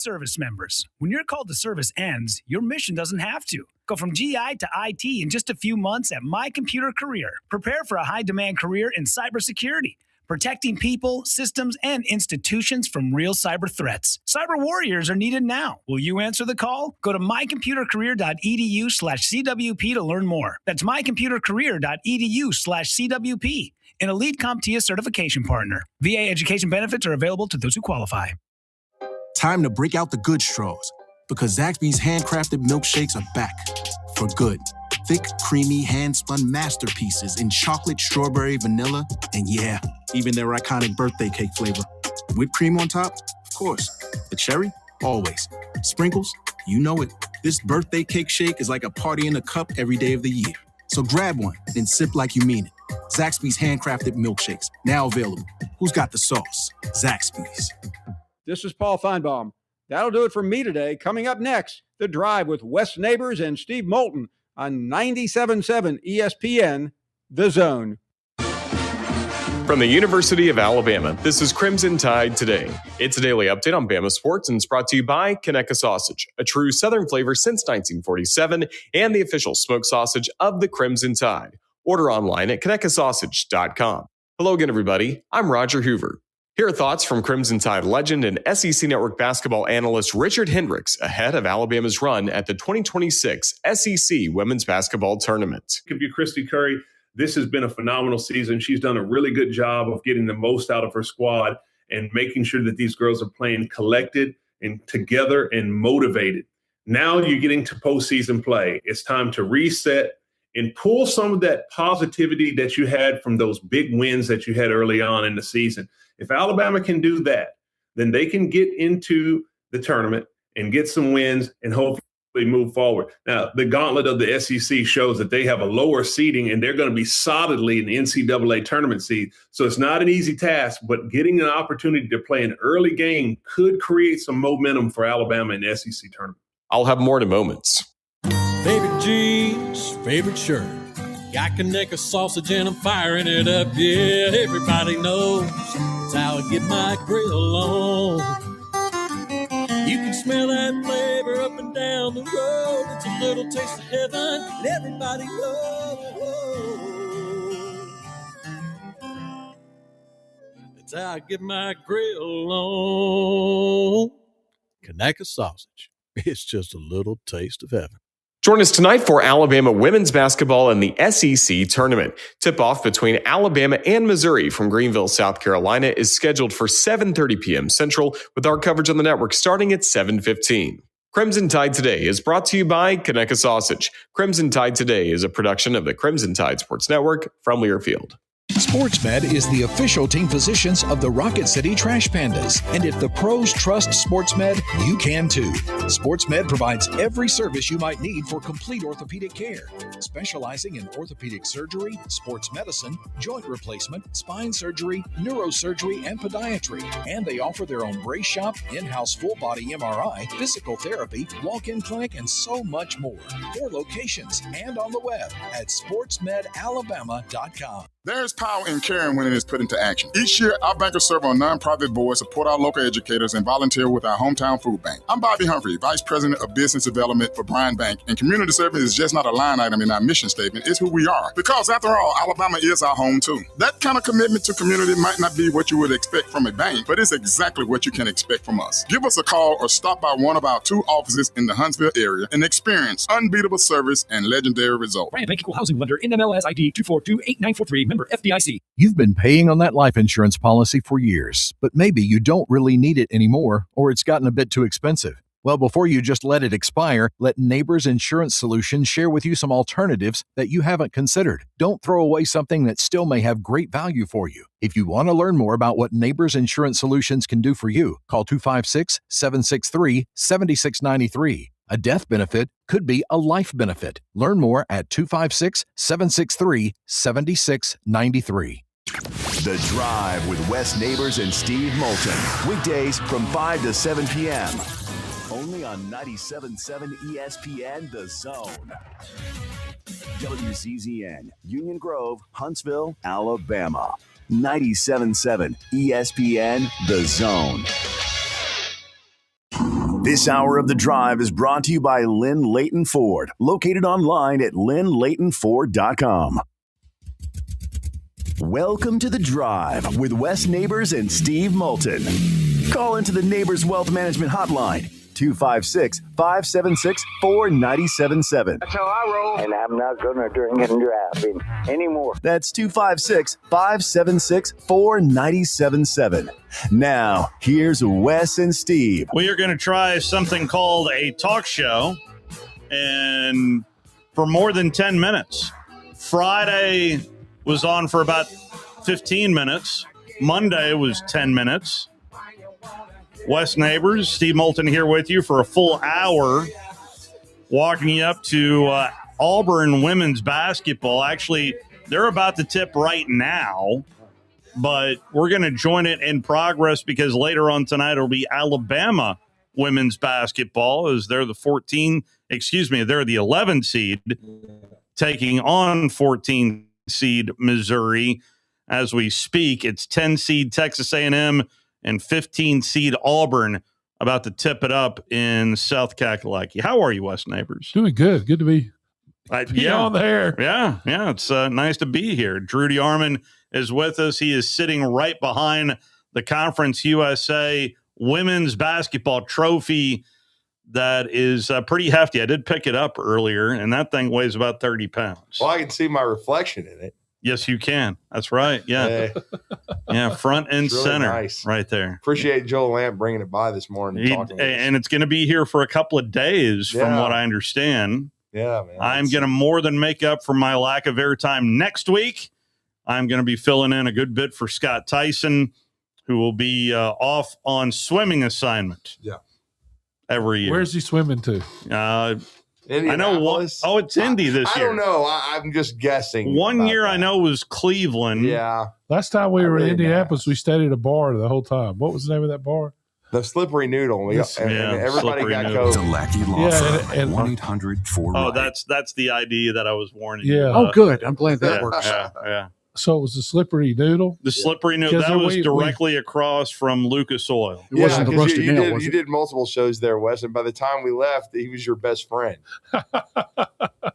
Service members. When your call to service ends, your mission doesn't have to. Go from GI to IT in just a few months at My Computer Career. Prepare for a high-demand career in cybersecurity, protecting people, systems, and institutions from real cyber threats. Cyber warriors are needed now. Will you answer the call? Go to mycomputercareer.edu/CWP to learn more. That's mycomputercareer.edu/CWP. An elite CompTIA certification partner. VA education benefits are available to those who qualify. Time to break out the good straws, because Zaxby's handcrafted milkshakes are back for good. Thick, creamy, hand-spun masterpieces in chocolate, strawberry, vanilla, and yeah, even their iconic birthday cake flavor. Whipped cream on top? Of course. The cherry? Always. Sprinkles? You know it. This birthday cake shake is like a party in a cup every day of the year. So grab one, then sip like you mean it. Zaxby's handcrafted milkshakes, now available. Who's got the sauce? Zaxby's. This is Paul Feinbaum. That'll do it for me today. Coming up next, The Drive with Wes Neighbors and Steve Moulton on 97.7 ESPN, The Zone. From the University of Alabama, this is Crimson Tide Today. It's a daily update on Bama sports and it's brought to you by Conecuh Sausage, a true Southern flavor since 1947 and the official smoked sausage of the Crimson Tide. Order online at ConecuhSausage.com. Hello again, everybody. I'm Roger Hoover. Here are thoughts from Crimson Tide legend and SEC Network basketball analyst Richard Hendricks ahead of Alabama's run at the 2026 SEC Women's Basketball Tournament. Give you Christy Curry. This has been a phenomenal season. She's done a really good job of getting the most out of her squad and making sure that these girls are playing collected and together and motivated. Now you're getting to postseason play. It's time to reset and pull some of that positivity that you had from those big wins that you had early on in the season. If Alabama can do that, then they can get into the tournament and get some wins and hopefully move forward. Now, the gauntlet of the SEC shows that they have a lower seeding and they're going to be solidly an NCAA tournament seed. So it's not an easy task, but getting an opportunity to play an early game could create some momentum for Alabama in the SEC tournament. I'll have more in moments. Favorite jeans, favorite shirt. Got Conecuh sausage and I'm firing it up. Yeah, everybody knows that's how I get my grill on. You can smell that flavor up and down the road. It's a little taste of heaven and everybody knows that's how I get my grill on. Conecuh sausage. It's just a little taste of heaven. Join us tonight for Alabama women's basketball in the SEC tournament. Tip-off between Alabama and Missouri from Greenville, South Carolina is scheduled for 7:30 p.m. Central with our coverage on the network starting at 7:15. Crimson Tide Today is brought to you by Conecuh Sausage. Crimson Tide Today is a production of the Crimson Tide Sports Network from Learfield. SportsMed is the official team physicians of the Rocket City Trash Pandas. And if the pros trust SportsMed, you can too. SportsMed provides every service you might need for complete orthopedic care, specializing in orthopedic surgery, sports medicine, joint replacement, spine surgery, neurosurgery, and podiatry. And they offer their own brace shop, in-house full-body MRI, physical therapy, walk-in clinic, and so much more. 4 locations and on the web at sportsmedalabama.com. There's power in caring when it is put into action. Each year, our bankers serve on nonprofit boards, support our local educators, and volunteer with our hometown food bank. I'm Bobby Humphrey, Vice President of Business Development for Bryan Bank, and community service is just not a line item in our mission statement. It's who we are. Because after all, Alabama is our home too. That kind of commitment to community might not be what you would expect from a bank, but it's exactly what you can expect from us. Give us a call or stop by one of our 2 offices in the Huntsville area and experience unbeatable service and legendary results. Bryan Bank Equal Housing Lender, NMLS ID 2428943, member FDIC. You've been paying on that life insurance policy for years, but maybe you don't really need it anymore, or it's gotten a bit too expensive. Well, before you just let it expire, let Neighbors Insurance Solutions share with you some alternatives that you haven't considered. Don't throw away something that still may have great value for you. If you want to learn more about what Neighbors Insurance Solutions can do for you, call 256-763-7693. A death benefit could be a life benefit. Learn more at 256-763-7693. The Drive with Wes Neighbors and Steve Moulton. Weekdays from 5 to 7 p.m. Only on 97.7 ESPN, The Zone. WCZN, Union Grove, Huntsville, Alabama. 97.7 ESPN, The Zone. This hour of The Drive is brought to you by Lynn Leighton Ford, located online at lynnleightonford.com. Welcome to The Drive with Wes Neighbors and Steve Moulton. Call into the Neighbors Wealth Management Hotline, 256-576-4977. That's how I roll. And I'm not going to drink and drive anymore. That's 256-576-4977. Now, here's Wes and Steve. We are going to try something called a talk show, and for more than 10 minutes. Friday was on for about 15 minutes. Monday was 10 minutes. Wes Neighbors, Steve Moulton here with you for a full hour, walking you up to Auburn women's basketball. Actually, they're about to tip right now, but we're going to join it in progress because later on tonight it'll be Alabama women's basketball as they're the 11 seed taking on 14 seed Missouri. As we speak, it's 10 seed Texas A&M and 15 seed Auburn about to tip it up in South Kakalaki. How are you, Wes Neighbors? Doing good. Good to be on the air. Yeah. It's nice to be here. Drew DeArmond is with us. He is sitting right behind the Conference USA women's basketball trophy that is pretty hefty. I did pick it up earlier, and that thing weighs about 30 pounds. Well, I can see my reflection in it. Yes, you can. That's right. Yeah. Yeah, front and really center nice. Right there. Appreciate Joel Lamp bringing it by this morning. And it's going to be here for a couple of days from what I understand. Yeah, man. I'm going to more than make up for my lack of airtime next week. I'm going to be filling in a good bit for Scott Tyson, who will be off on swimming assignment. Yeah. Every year. Where's he swimming to? I know. It's Indy this year. I don't know. I'm just guessing. One year I know was Cleveland. Yeah. Last time we were in Indianapolis, we stayed at a bar the whole time. What was the name of that bar? The Slippery Noodle. And everybody got COVID. Delacki Law Firm, 1-800-4 Oh, that's the ID that I was warning. Yeah. Oh, good. I'm glad that works. Yeah. So it was the Slippery Noodle? The Slippery Noodle. That was directly across from Lucas Oil. It wasn't the Rusty Nail, was it? You did multiple shows there, Wes, and by the time we left, he was your best friend.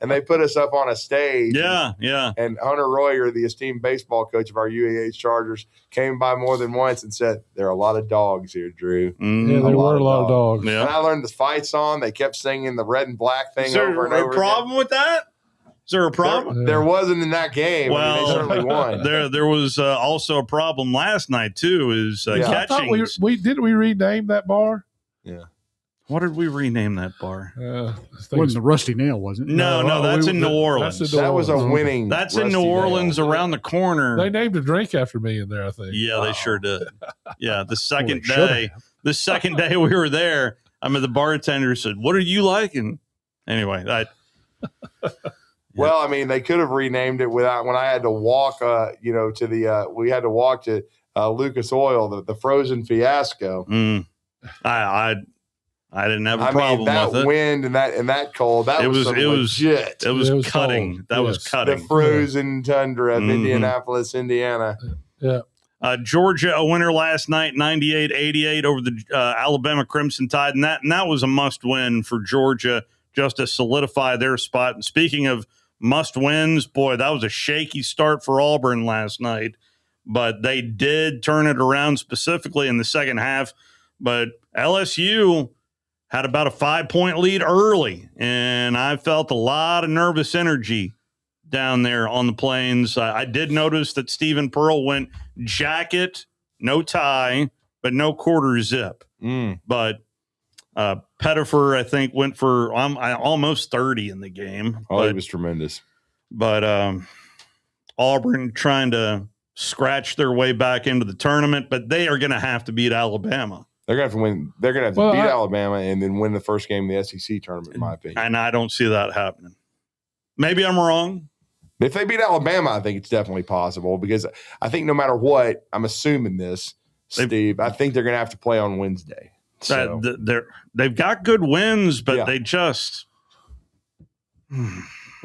And they put us up on a stage. Yeah. And Hunter Royer, the esteemed baseball coach of our UAH Chargers, came by more than once and said, there are a lot of dogs here, Drew. Mm-hmm. Yeah, there were a lot of dogs. Yeah. And I learned the fight song. They kept singing the red and black thing over and over. Is there a problem with that? Is there a problem? There wasn't in that game. Well, they certainly won. There was also a problem last night too. Is catching? I thought didn't we rename that bar? Yeah. What did we rename that bar? Wasn't the Rusty Nail, was it? No, that's in New Orleans. That was a winning. That's in New Orleans, around the corner. They named a drink after me in there, I think. Yeah, they sure did. Yeah, the second day we were there, the bartender said, "What are you liking?" Anyway, Well, I mean, they could have renamed it when I had to walk, we had to walk to Lucas Oil, the frozen fiasco. I didn't have a problem that with it. Wind and that cold, it was legit. It was cutting. Cold. That was cutting. The frozen tundra of Indianapolis, Indiana. Yeah. Georgia, a winner last night, 98-88 over the Alabama Crimson Tide, and that was a must-win for Georgia just to solidify their spot. And speaking of must-wins, boy, that was a shaky start for Auburn last night, but they did turn it around specifically in the second half. But LSU had about a 5-point lead early, and I felt a lot of nervous energy down there on the plains. I did notice that Stephen Pearl went jacket, no tie, but no quarter zip. But Pettifer, I think, went for almost 30 in the game. He was tremendous. But Auburn trying to scratch their way back into the tournament, but they are going to have to beat Alabama. They're going to have to win. They're going to have to beat Alabama and then win the first game of the SEC tournament, in my opinion. And I don't see that happening. Maybe I'm wrong. If they beat Alabama, I think it's definitely possible because I think no matter what, I'm assuming this, Steve, I think they're going to have to play on Wednesday. So. They've got good wins, but they just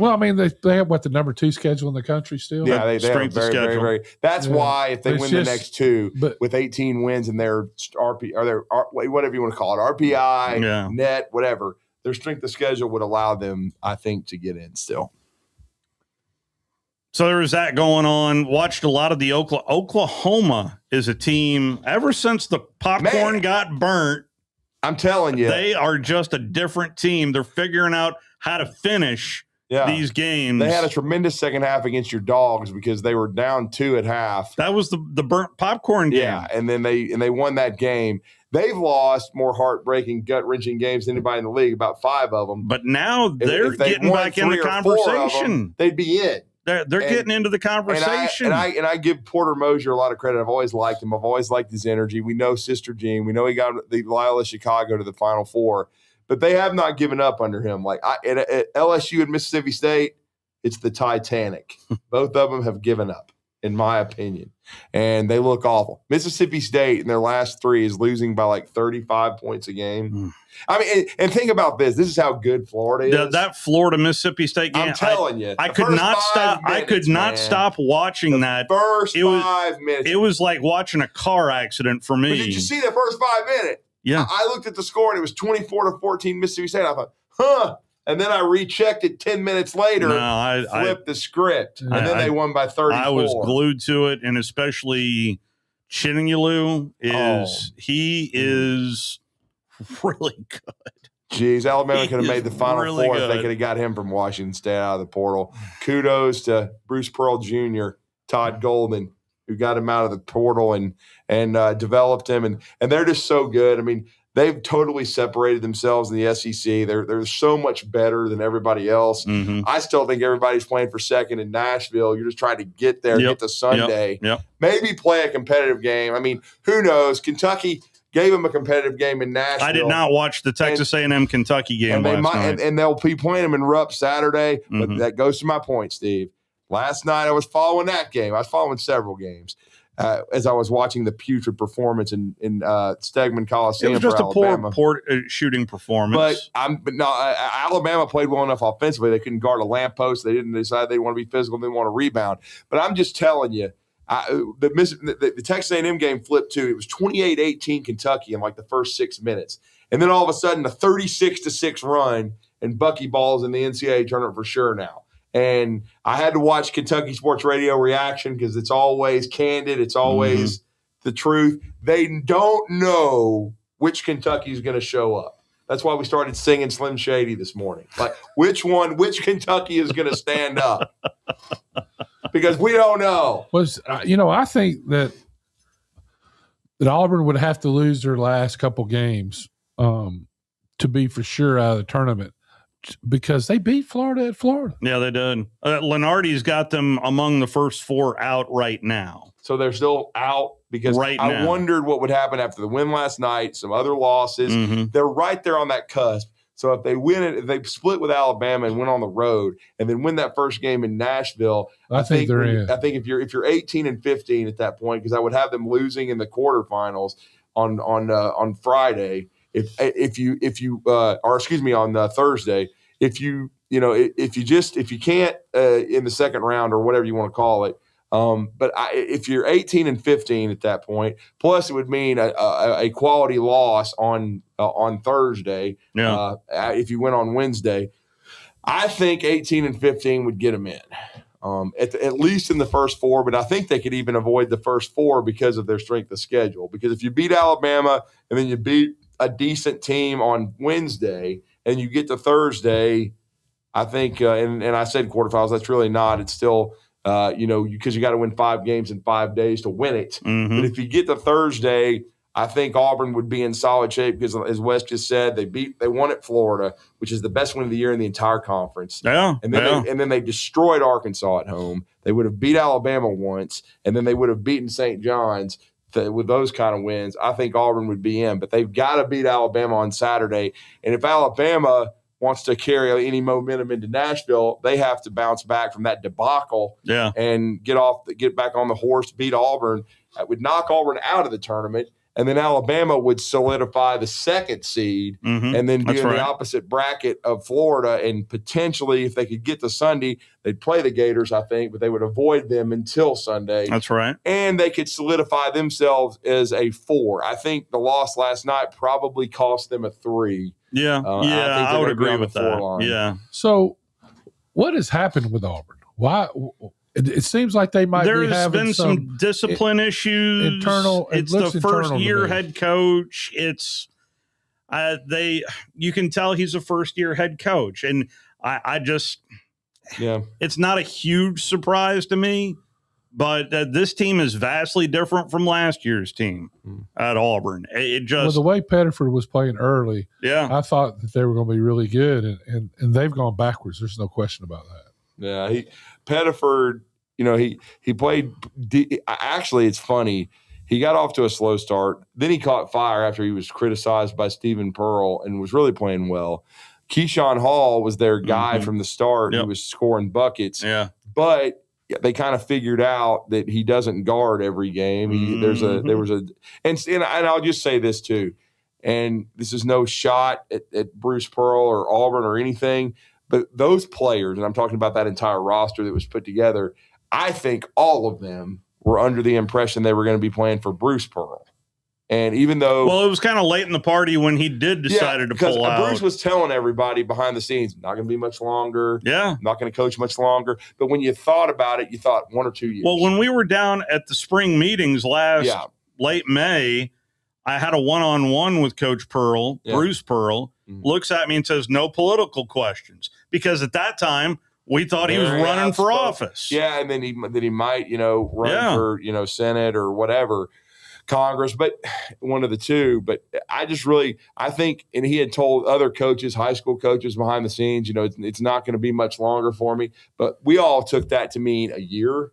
Well, I mean, they have the number 2 schedule in the country still. Yeah, they Strength have of very, schedule. very. That's why if they win the next 2 with 18 wins and their RP or their whatever you want to call it, RPI, net, whatever, their strength of schedule would allow them, I think, to get in still. So there was that going on. Watched a lot of the Oklahoma is a team ever since the popcorn got burnt. I'm telling you, they are just a different team. They're figuring out how to finish these games. They had a tremendous second half against your Dogs because they were down 2 at half. That was the burnt popcorn game. Yeah, and then they won that game. They've lost more heartbreaking, gut-wrenching games than anybody in the league, about 5 of them. But now they're getting back in the conversation. They'd be in. They're getting into the conversation. And I give Porter Mosier a lot of credit. I've always liked him. I've always liked his energy. We know Sister Jean. We know he got the Loyola Chicago to the Final Four. But they have not given up under him. Like at LSU and Mississippi State, it's the Titanic. Both of them have given up, in my opinion. And they look awful. Mississippi State in their last 3 is losing by like 35 points a game. I mean, and think about this. This is how good Florida is. That Florida-Mississippi State game. I'm telling you. I could not stop. I could not stop watching that. First 5 minutes. It was like watching a car accident for me. But did you see the first 5 minutes? Yeah. I looked at the score and it was 24-14 Mississippi State. I thought, huh. And then I rechecked it 10 minutes later, flipped the script, and then they won by 34. I was glued to it, and especially Chinnigalu he is really good. Jeez, Alabama could have made the Final Four if they could have got him from Washington State out of the portal. Kudos to Bruce Pearl Jr., Todd Golden, who got him out of the portal and developed him, and they're just so good. I mean, they've totally separated themselves in the SEC. They're so much better than everybody else. Mm-hmm. I still think everybody's playing for second in Nashville. You're just trying to get there, get to Sunday. Maybe play a competitive game. I mean, who knows? Kentucky gave them a competitive game in Nashville. I did not watch the Texas A&M Kentucky game last night. And they'll be playing them in Rupp Saturday. But that goes to my point, Steve. Last night I was following that game. I was following several games. As I was watching the putrid performance in Stegman Coliseum, it was just for Alabama. a poor shooting performance. But Alabama played well enough offensively. They couldn't guard a lamppost. They didn't decide they want to be physical. They want to rebound. But I'm just telling you, the Texas A&M game flipped too. It was 28-18 Kentucky in like the first 6 minutes, and then all of a sudden a 36-6 run, and Bucky Ball's in the NCAA tournament for sure now. And I had to watch Kentucky Sports Radio reaction because it's always candid. It's always the truth. They don't know which Kentucky is going to show up. That's why we started singing Slim Shady this morning. Like, which Kentucky is going to stand up? Because we don't know. I think that Auburn would have to lose their last couple games to be for sure out of the tournament. Because they beat Florida at Florida. Yeah, they did. Lenardi's got them among the first 4 out right now. So they're still out because I wondered what would happen after the win last night, some other losses. They're right there on that cusp. So if they win it, if they split with Alabama and went on the road and then win that first game in Nashville, I think they're in. I think if you're 18-15 at that point, because I would have them losing in the quarterfinals on Friday. On Thursday, if you can't in the second round or whatever you want to call it, if you're 18-15 at that point, plus it would mean a quality loss on Thursday. Yeah. If you went on Wednesday, I think 18-15 would get them in. At least in the first 4, but I think they could even avoid the first 4 because of their strength of schedule. Because if you beat Alabama and then you beat a decent team on Wednesday and you get to Thursday, I think, and I said quarterfinals, that's really not. It's still, because you got to win 5 games in 5 days to win it. But if you get to Thursday, I think Auburn would be in solid shape because, as Wes just said, they won at Florida, which is the best win of the year in the entire conference. Yeah, and then they destroyed Arkansas at home. They would have beat Alabama once, and then they would have beaten St. John's. With those kind of wins, I think Auburn would be in. But they've got to beat Alabama on Saturday. And if Alabama wants to carry any momentum into Nashville, they have to bounce back from that debacle and get back on the horse, beat Auburn. That would knock Auburn out of the tournament. and then Alabama would solidify the 2nd seed and then be in the opposite bracket of Florida. And potentially, if they could get to Sunday, they'd play the Gators, I think, but they would avoid them until Sunday. That's right. And they could solidify themselves as a 4. I think the loss last night probably cost them a 3. Yeah, I would agree with that. Line. Yeah. So what has happened with Auburn? Why? It seems like they might be having been some discipline issues. Internal. It's the first year head coach. It's you can tell he's a first year head coach, and I just it's not a huge surprise to me. But this team is vastly different from last year's team at Auburn. It just the way Pettiford was playing early, I thought that they were going to be really good, and they've gone backwards. There's no question about that. Yeah, Pettiford, he played. Actually, it's funny. He got off to a slow start. Then he caught fire after he was criticized by Stephen Pearl and was really playing well. Keyshawn Hall was their guy from the start. He was scoring buckets. Yeah, but they kind of figured out that he doesn't guard every game. And I'll just say this too, and this is no shot at Bruce Pearl or Auburn or anything, but those players, and I'm talking about that entire roster that was put together, I think all of them were under the impression they were going to be playing for Bruce Pearl. And even though it was kind of late in the party when he decided to pull out. Bruce was telling everybody behind the scenes, not going to be much longer. Yeah. Not going to coach much longer. But when you thought about it, you thought 1 or 2 years. Well, when we were down at the spring meetings late May, I had a one-on-one with Coach Pearl, Bruce Pearl, looks at me and says, no political questions. Because at that time, we thought he was running for office. Yeah, and then he might, run for, Senate or whatever, Congress, but one of the two. But I think, and he had told other coaches, high school coaches behind the scenes, it's not going to be much longer for me. But we all took that to mean a year,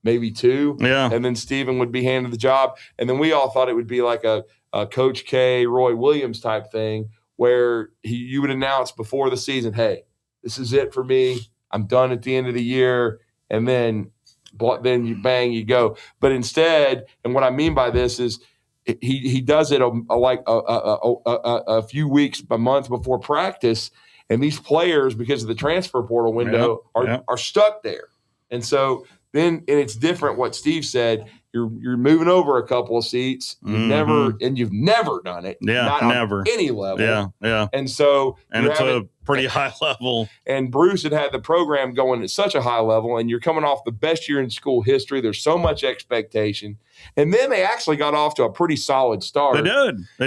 maybe 2. Yeah. And then Stephen would be handed the job. And then we all thought it would be like a Coach K, Roy Williams type thing where you would announce before the season, hey, this is it for me. I'm done at the end of the year. And then you go. But instead, and what I mean by this is he does it a few weeks, a month before practice. And these players, because of the transfer portal window, are stuck there. And so then, and it's different what Steve said. You're moving over a couple of seats. You've never done it. Yeah, not never on any level. Yeah. And so, it's a pretty high level. And Bruce had the program going at such a high level, and you're coming off the best year in school history. There's so much expectation. And then they actually got off to a pretty solid start. They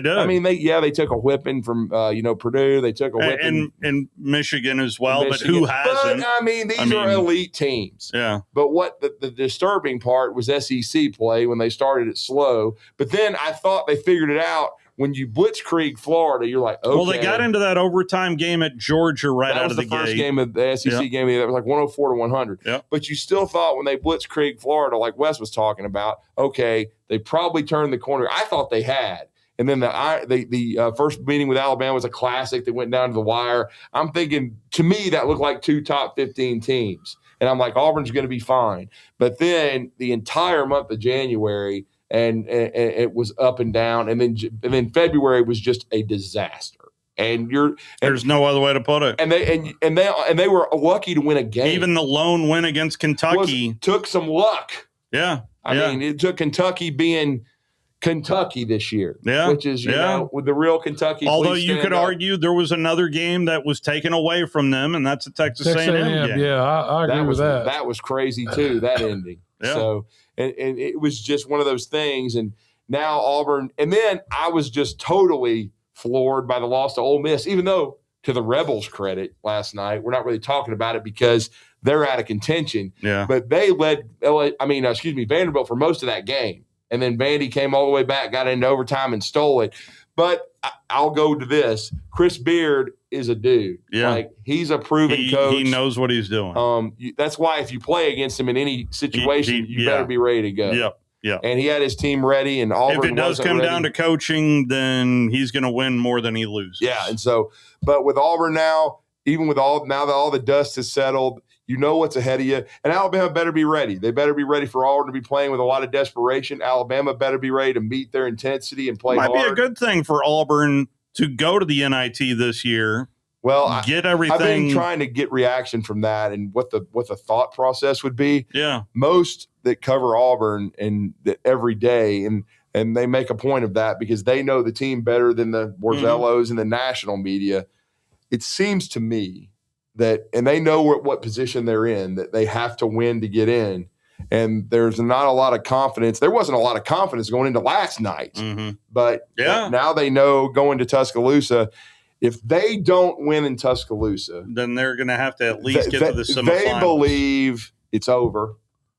did. I mean, they took a whipping from Purdue. They took a whipping and Michigan as well. But who hasn't? But, these are elite teams. Yeah. But what the disturbing part was SEC play when they started it slow. But then I thought they figured it out. When you blitzkrieg Florida, you're like, okay. Well, they got into that overtime game at Georgia out of the gate. That was the first game of the SEC game. That was like 104-100. Yep. But you still thought when they blitzkrieg Florida, like Wes was talking about, okay, they probably turned the corner. I thought they had. And then the first meeting with Alabama was a classic that went down to the wire. I'm thinking, to me, that looked like 2 top 15 teams. And I'm like, Auburn's going to be fine. But then the entire month of January – and it was up and down, and then February was just a disaster. There's no other way to put it. And they were lucky to win a game. Even the lone win against Kentucky took some luck. Yeah, I mean, it took Kentucky being Kentucky this year. Yeah, which is with the real Kentucky. Although you could argue there was another game that was taken away from them, and that's a Texas A&M game. Yeah, I agree with that. That was crazy too. That ending. Yeah. So. And it was just one of those things. And now Auburn, and then I was just totally floored by the loss to Ole Miss, even though, to the Rebels' credit last night, we're not really talking about it because they're out of contention. Yeah. But they led Vanderbilt for most of that game. And then Vandy came all the way back, got into overtime and stole it. But I'll go to this. Chris Beard is a dude. Yeah. Like, he's a proven coach. He knows what he's doing. That's why if you play against him in any situation, you better be ready to go. Yep. Yeah. And he had his team ready, and Auburn if it does come ready. down to coaching, then he's going to win more than he loses. Yeah. And so, but with Auburn now, even with now that all the dust has settled, You know what's ahead of you. And Alabama better be ready. They better be ready for Auburn to be playing with a lot of desperation. Alabama better be ready to meet their intensity and play hard. Might be a good thing for Auburn to go to the NIT this year. Well, get everything. I've been trying to get reaction from that and what the thought process would be. Yeah. Most that cover Auburn and that every day, and they make a point of that because they know the team better than the Borzellos and the national media. It seems to me that, and they know what position they're in, that they have to win to get in. And there's not a lot of confidence. There wasn't a lot of confidence going into last night. But now they know going to Tuscaloosa, if they don't win in Tuscaloosa, then they're going to have to at least get to the semifinals. They believe it's over.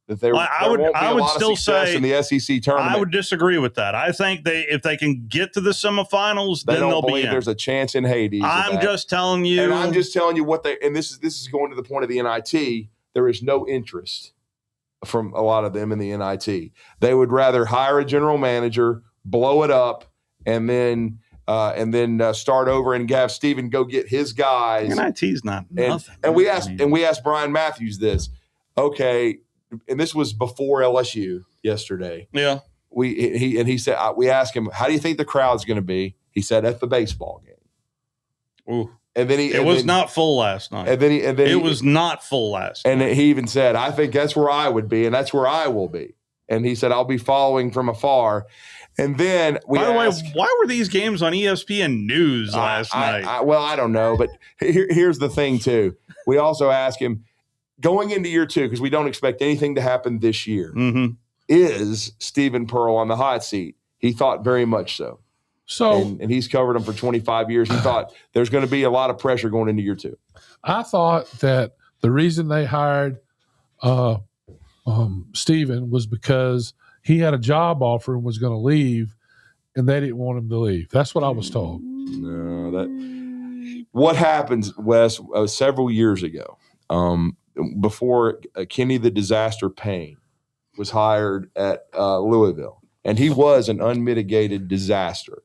That I would still say in the SEC tournament. I would disagree with that. I think if they can get to the semifinals, then they'll be in. There's a chance in Hades. I'm just telling you, and I'm just telling you what they. And this is going to the point of the NIT. There is no interest from a lot of them in the NIT. They would rather hire a general manager, blow it up, and then start over and have Steven go get his guys. NIT's not nothing. And we asked Brian Matthews this. Okay. And this was before LSU yesterday. Yeah. He said, we asked him, how do you think the crowd's going to be? He said, at the baseball game. Ooh. And then it was not full last night. And then it was not full last night. And he even said, I think that's where I would be, and that's where I will be. And he said, I'll be following from afar. And then by the way, why were these games on ESPN News last night? I don't know. But here's the thing, too. We also asked him, going into year 2, because we don't expect anything to happen this year, is Stephen Pearl on the hot seat? He thought very much so. And he's covered him for 25 years. He thought there's going to be a lot of pressure going into year 2. I thought that the reason they hired Stephen was because he had a job offer and was going to leave, and they didn't want him to leave. That's what I was told. No, what happens, Wes, several years ago, before Kenny the Disaster Payne was hired at Louisville, and he was an unmitigated disaster.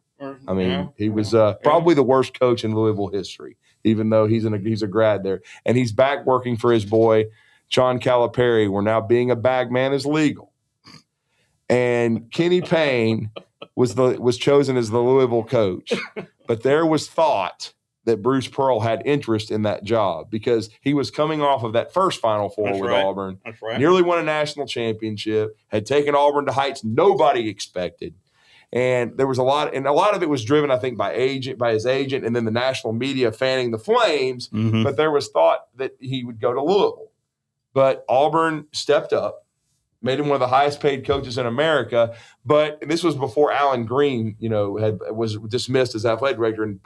I mean, he was probably the worst coach in Louisville history, even though he's a grad there. And he's back working for his boy, John Calipari, where now being a bag man is legal. And Kenny Payne was chosen as the Louisville coach, but there was thought that Bruce Pearl had interest in that job because he was coming off of that first Final Four with Auburn. That's right. Nearly won a national championship, had taken Auburn to heights nobody expected. And there was a lot of it was driven, I think, by his agent, and then the national media fanning the flames. But there was thought that he would go to Louisville. But Auburn stepped up, made him one of the highest paid coaches in America. But this was before Alan Green, was dismissed as athletic director. And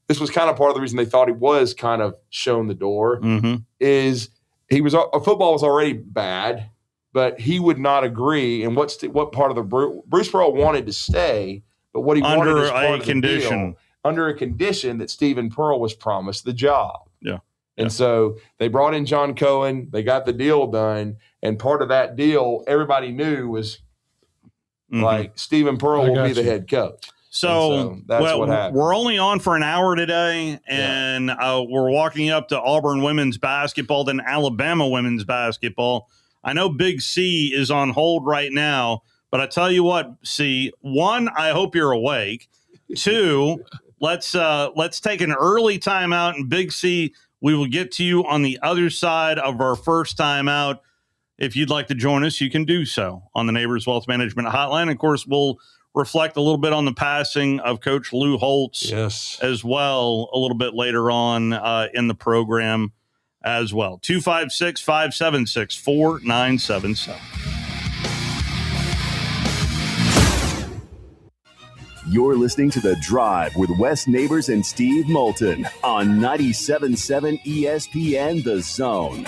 this was kind of part of the reason they thought he was kind of shown the door is football was already bad, but he would not agree. And what part of the Bruce Pearl wanted to stay, but what he wanted is part of the deal, under a condition that Stephen Pearl was promised the job. Yeah. And so they brought in John Cohen. They got the deal done. And part of that deal, everybody knew was like Stephen Pearl will be the head coach. So that's what happened. We're only on for an hour today, and we're walking up to Auburn women's basketball, then Alabama women's basketball. I know Big C is on hold right now, but I tell you what, C, 1, I hope you're awake. 2, let's take an early timeout, and Big C, we will get to you on the other side of our first timeout. If you'd like to join us, you can do so on the Neighbors Wealth Management Hotline. Of course, we'll reflect a little bit on the passing of Coach Lou Holtz as well a little bit later on in the program as well. 256-576-4977. You're listening to The Drive with Wes Neighbors and Steve Moulton on 97.7 ESPN The Zone.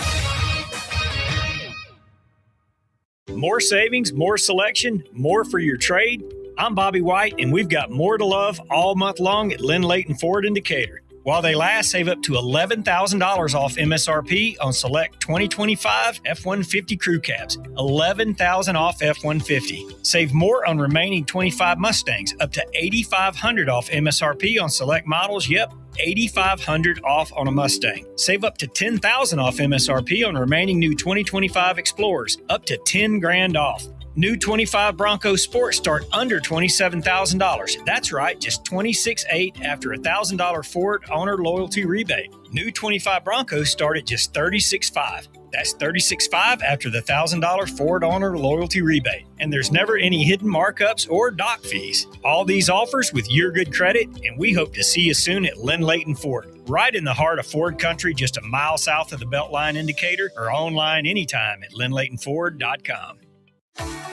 More savings, more selection, more for your trade. I'm Bobby White, and we've got more to love all month long at Lynn Layton Ford in Decatur. While they last, save up to $11,000 off MSRP on select 2025 F-150 crew cabs. $11,000 off F-150. Save more on remaining 25 Mustangs, up to $8,500 off MSRP on select models. Yep, $8,500 off on a Mustang. Save up to $10,000 off MSRP on remaining new 2025 Explorers, up to $10,000 off. New 25 Bronco Sport start under $27,000. That's right, just $26,800 after a $1,000 Ford owner loyalty rebate. New 25 Broncos start at just $36,500. That's $36,500 after the $1,000 Ford owner loyalty rebate. And there's never any hidden markups or dock fees. All these offers with your good credit, and we hope to see you soon at Lynn Layton Ford. Right in the heart of Ford country, just a mile south of the Beltline indicator, or online anytime at lynnlaytonford.com.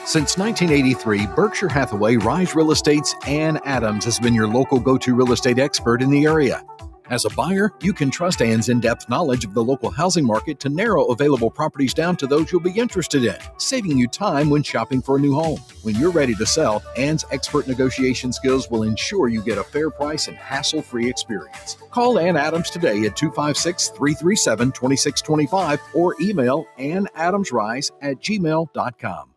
Since 1983, Berkshire Hathaway Rise Real Estate's Ann Adams has been your local go-to real estate expert in the area. As a buyer, you can trust Ann's in-depth knowledge of the local housing market to narrow available properties down to those you'll be interested in, saving you time when shopping for a new home. When you're ready to sell, Ann's expert negotiation skills will ensure you get a fair price and hassle-free experience. Call Ann Adams today at 256-337-2625 or email annadamsrise@gmail.com.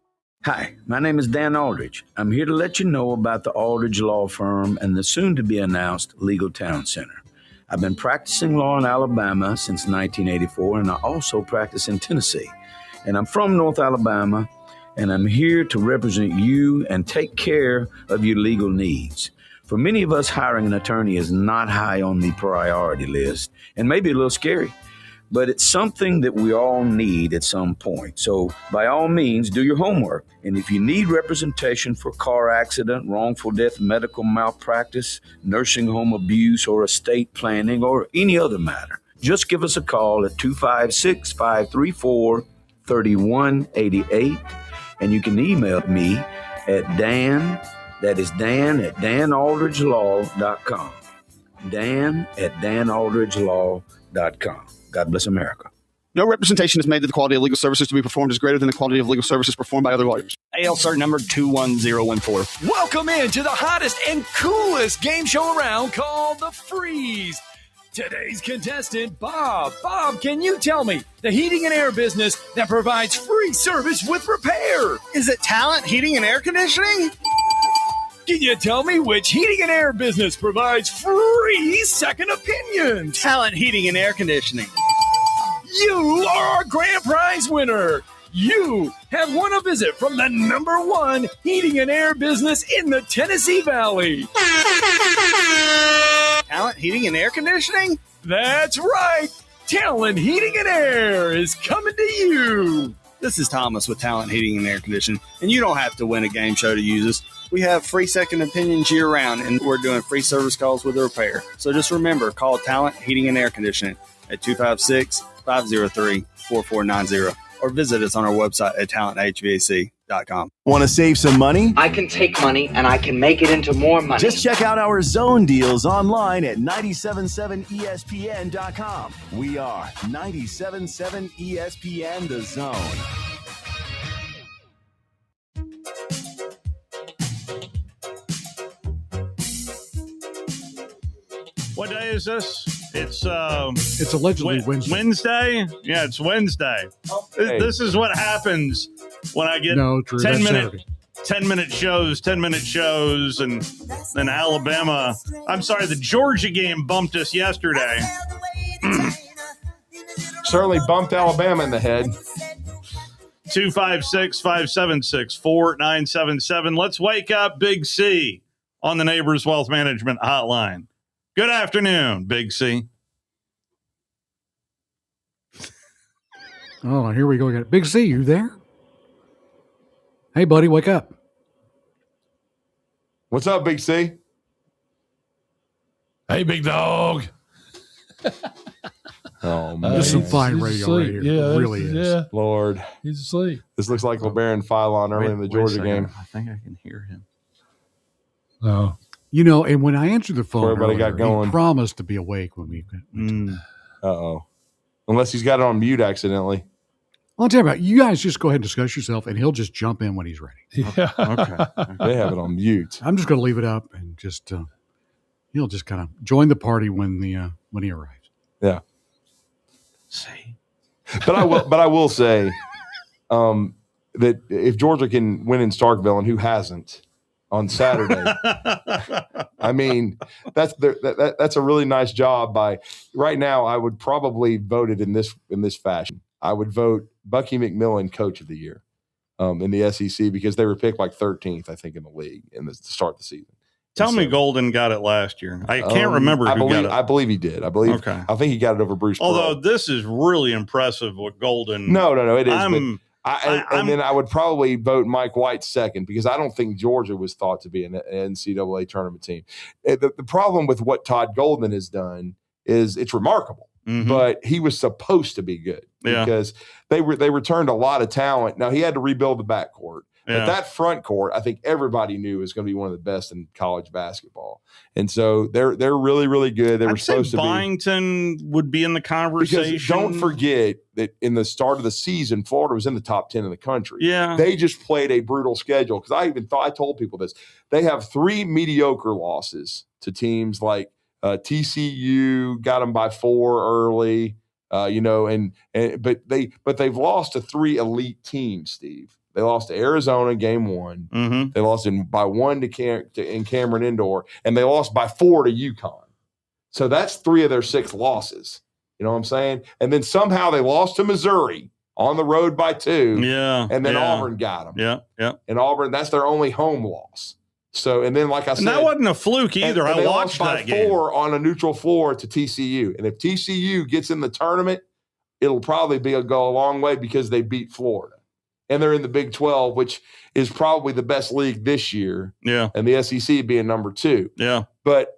Hi, my name is Dan Aldridge. I'm here to let you know about the Aldridge Law Firm and the soon-to-be-announced Legal Town Center. I've been practicing law in Alabama since 1984, and I also practice in Tennessee. And I'm from North Alabama, and I'm here to represent you and take care of your legal needs. For many of us, hiring an attorney is not high on the priority list, and maybe a little scary. But it's something that we all need at some point. So by all means, do your homework. And if you need representation for car accident, wrongful death, medical malpractice, nursing home abuse, or estate planning, or any other matter, just give us a call at 256-534-3188. And you can email me at Dan, that is Dan at danaldridgelaw.com. Dan at danaldridgelaw.com. God bless America. No representation is made that the quality of legal services to be performed is greater than the quality of legal services performed by other lawyers. AL cert number 21014. Welcome into the hottest and coolest game show around called The Freeze. Today's contestant, Bob. Bob, can you tell me the heating and air business that provides free service with repair? Is it Talent Heating and Air Conditioning? Can you tell me which heating and air business provides free second opinions? Talent Heating and Air Conditioning. You are our grand prize winner. You have won a visit from the #1 heating and air business in the Tennessee Valley. Talent Heating and Air Conditioning? That's right. Talent Heating and Air is coming to you. This is Thomas with Talent Heating and Air Conditioning, and you don't have to win a game show to use us. We have free second opinions year-round, and we're doing free service calls with a repair. So just remember, call Talent Heating and Air Conditioning at 256-503-4490 or visit us on our website at talenthvac.com. Want to save some money? I can take money and I can make it into more money. Just check out our zone deals online at 977ESPN.com. We are 977 ESPN The Zone. What day is this? It's allegedly Wednesday. Wednesday? Yeah, it's Wednesday. Hey. This is what happens when I get 10-minute shows, and then Alabama. I'm sorry, the Georgia game bumped us yesterday. Certainly bumped Alabama in the head. 256-576-4977. Let's wake up Big C on the Neighbors Wealth Management Hotline. Good afternoon, Big C. Oh, here we go again. Big C, you there? Hey, buddy, wake up. What's up, Big C? Hey, big dog. Oh, man. This is some fine radio right here. Yeah, it really is. Yeah. Lord. He's asleep. This looks like LeBaron Philon early in the Georgia game. I think I can hear him. Oh. You know, and when I answered the phone, Everybody got going. he promised to be awake when we Uh-oh. Unless he's got it on mute accidentally. I'll tell you about, you guys just go ahead and discuss yourself, and he'll just jump in when he's ready. Yeah. Okay. They have it on mute. I'm just going to leave it up, and just he'll just kind of join the party when the when he arrives. Yeah. See, but I will say that if Georgia can win in Starkville, and who hasn't on Saturday, I mean that's a really nice job by. Right now, I would probably vote it in this fashion. I would vote Bucky McMillan Coach of the Year in the SEC because they were picked like 13th, I think, in the league to start the season. Tell me Golden got it last year. I can't remember who got it. I believe he did. I believe. Okay. I think he got it over Bruce. Although Pearl. this is really impressive what Golden. No, it is. And then I would probably vote Mike White second because I don't think Georgia was thought to be an NCAA tournament team. The problem with what Todd Golden has done is it's remarkable, but he was supposed to be good because they returned a lot of talent. Now he had to rebuild the backcourt. But that front court, I think everybody knew was going to be one of the best in college basketball, and so they're really, really good. They were supposed to be. Byington would be in the conversation. Because don't forget that in the start of the season, Florida was in the top 10 in the country. Yeah, they just played a brutal schedule. Because I told people this. They have 3 mediocre losses to teams like TCU, got them by 4 early. But they've lost to 3 elite teams, Steve. They lost to Arizona game 1. Mm-hmm. They lost by 1 in Cameron Indoor, and they lost by 4 to UConn. So that's 3 of their 6 losses. You know what I'm saying? And then somehow they lost to Missouri on the road by 2. Yeah. And then Auburn got them. Yeah. And Auburn, that's their only home loss. So, and then like I said, and that wasn't a fluke either. And I watched that game. By 4 on a neutral floor to TCU. And if TCU gets in the tournament, it'll probably go a long way because they beat Florida. And they're in the Big 12, which is probably the best league this year. Yeah. And the SEC being number 2. Yeah. But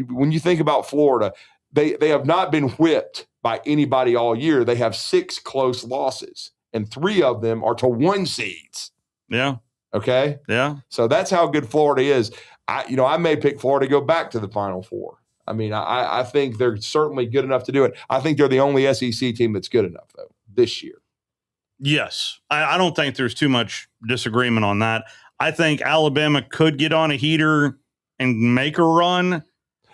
when you think about Florida, they have not been whipped by anybody all year. They have 6 close losses, and 3 of them are to 1 seeds. Yeah. Okay. Yeah. So that's how good Florida is. I may pick Florida to go back to the Final Four. I mean, I think they're certainly good enough to do it. I think they're the only SEC team that's good enough, though, this year. Yes. I don't think there's too much disagreement on that. I think Alabama could get on a heater and make a run.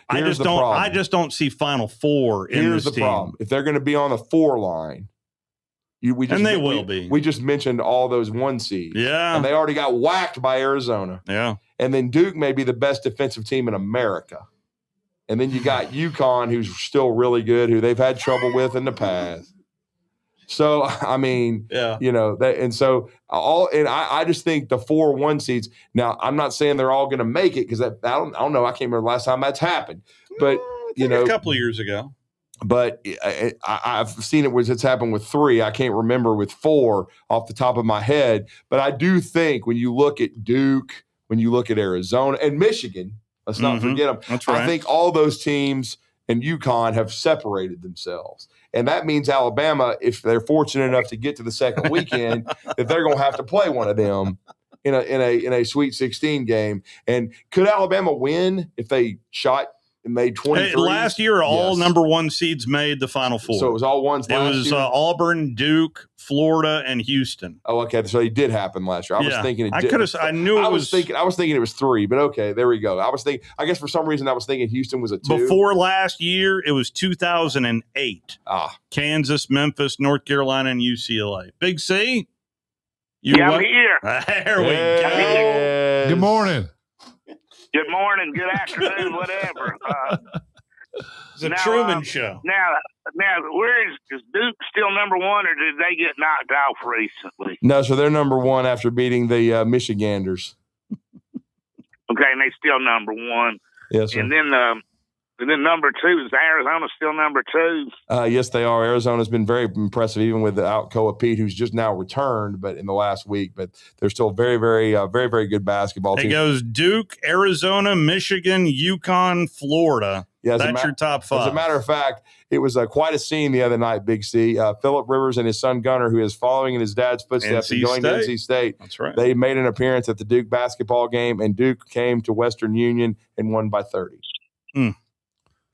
I just don't see Final Four in Here's this the team. problem. If they're going to be on the 4 line, will be. We just mentioned all those 1 seeds. Yeah. And they already got whacked by Arizona. Yeah. And then Duke may be the best defensive team in America. And then you got UConn, who's still really good, who they've had trouble with in the past. So, I mean, I just think the 4 1 seeds. Now, I'm not saying they're all going to make it because I don't know. I can't remember the last time that's happened. But, a couple of years ago. But I've seen it it's happened with 3. I can't remember with 4 off the top of my head. But I do think when you look at Duke, when you look at Arizona and Michigan, let's not forget them. That's right. I think all those teams and UConn have separated themselves. And that means Alabama, if they're fortunate enough to get to the second weekend, that they're going to have to play one of them in a Sweet 16 game. And could Alabama win if they made 23? Last year, all number 1 seeds made the Final Four. So it was all ones last year? It was Auburn, Duke, Florida, and Houston. Oh, okay. So it did happen last year. I was thinking it did. I was thinking it was 3, but okay, there we go. I guess for some reason I was thinking Houston was a 2. Before last year, it was 2008. Kansas, Memphis, North Carolina, and UCLA. Big C? I'm here. There we go. Good morning. Good morning, good afternoon, whatever. It's a Truman Show. Now, is Duke still number 1, or did they get knocked off recently? No, so they're number 1 after beating the Michiganders. Okay, and they still number 1. Yes, sir. And then number 2, is Arizona still number 2? Yes, they are. Arizona's been very impressive, even with Alcoa Pete, who's just now returned, but in the last week. But they're still very, very, very, very good basketball team. It goes Duke, Arizona, Michigan, UConn, Florida. Yeah, that's your top 5. As a matter of fact, it was quite a scene the other night, Big C. Phillip Rivers and his son Gunner, who is following in his dad's footsteps and going to NC State. That's right. They made an appearance at the Duke basketball game, and Duke came to Western Union and won by 30.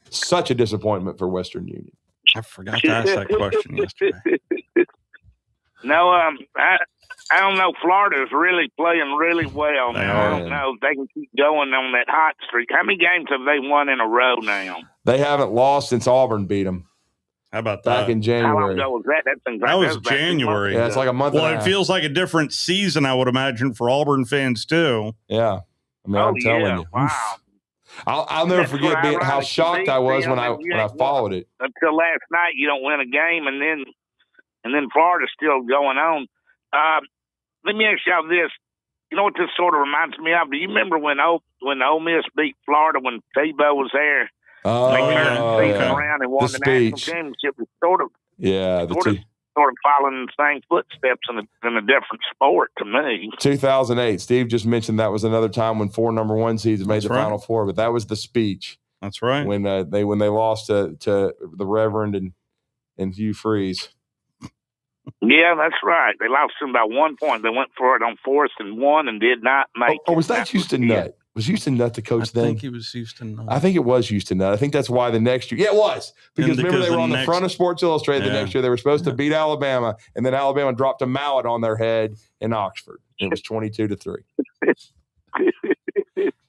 Such a disappointment for Western Union. I forgot to ask that question yesterday. No, I don't know. Florida's really playing really well now. I don't know if they can keep going on that hot streak. How many games have they won in a row now? They haven't lost since Auburn beat them. How about back in January? How long ago was that? That was January. Yeah, it's like a month. Well, and a it half. feels like a different season, I would imagine, for Auburn fans too. Yeah, I mean, I'm telling you. Wow. I'll never forget how shocked I was when I followed it. Until last night, you don't win a game, and then Florida's still going on. Let me ask y'all this. You know what this sort of reminds me of? Do you remember when Ole Miss beat Florida when Tebow was there? Oh, they turned the season yeah. around and won the national championship. It's sort of following the same footsteps in a different sport to me. 2008. Steve just mentioned that was another time when 4 number 1 seeds made the Final Four, but that was the speech. That's right. When they lost to the Reverend and Hugh Freeze. Yeah, that's right. They lost them by 1 point. They went for it on 4th and 1 and did not make it. Or was that Houston Nutt? Was Houston Nutt the coach then? I think he was Houston Nutt. I think it was Houston Nutt. I think that's why the next year. Yeah, it was. Because remember they were on the front of Sports Illustrated the next year. They were supposed to beat Alabama, and then Alabama dropped a mallet on their head in Oxford. It was 22-3.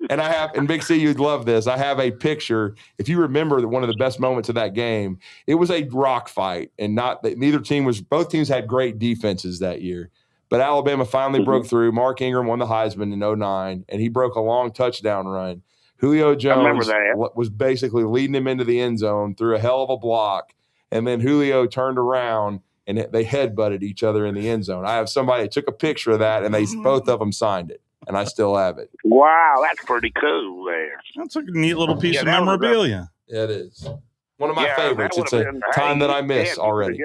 And Big C, you'd love this. I have a picture. If you remember one of the best moments of that game, it was a rock fight, and both teams had great defenses that year. But Alabama finally broke through. Mark Ingram won the Heisman in 2009, and he broke a long touchdown run. Julio Jones was basically leading him into the end zone through a hell of a block, and then Julio turned around, and they headbutted each other in the end zone. I have somebody that took a picture of that, and both of them signed it, and I still have it. Wow, that's pretty cool there. That's a neat little piece of memorabilia. Yeah, it is. One of my favorites. It's a time that I miss already.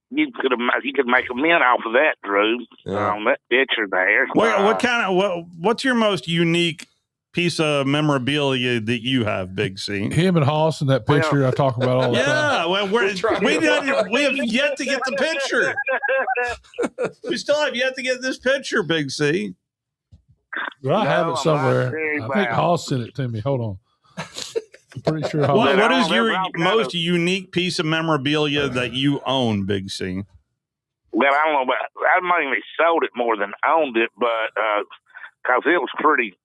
You could make a mint off of that, Drew. On that picture there. What's your most unique piece of memorabilia that you have, Big C? Him and Hoss in that picture I talk about all the time. Yeah, well, we have yet to get the picture. We still have yet to get this picture, Big C. Well, I have it somewhere. I think Hoss sent it to me. Hold on. I'm pretty sure. What is your most unique piece of memorabilia that you own, Big C? Well, I don't know about. I mainly sold it more than owned it, but because it was pretty.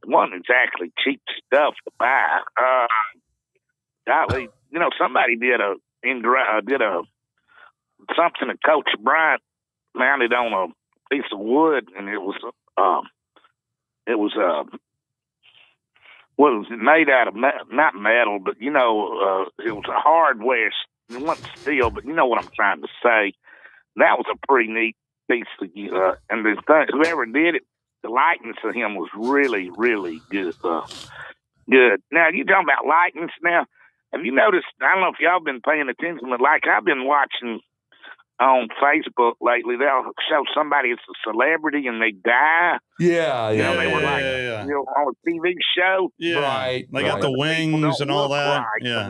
Wasn't exactly cheap stuff to buy. Golly, somebody did something that Coach Bryant mounted on a piece of wood, and it was made out of not metal, but it was a hardware. It wasn't steel, but you know what I'm trying to say. That was a pretty neat piece of, and whoever did it, the likeness of him was really, really good. Good. Now you talking about likeness. Now, have you noticed? I don't know if y'all been paying attention, but I've been watching on Facebook lately, they'll show somebody as a celebrity and they die. Yeah, they were on a TV show. Yeah, right. They got the wings and all that. Right yeah,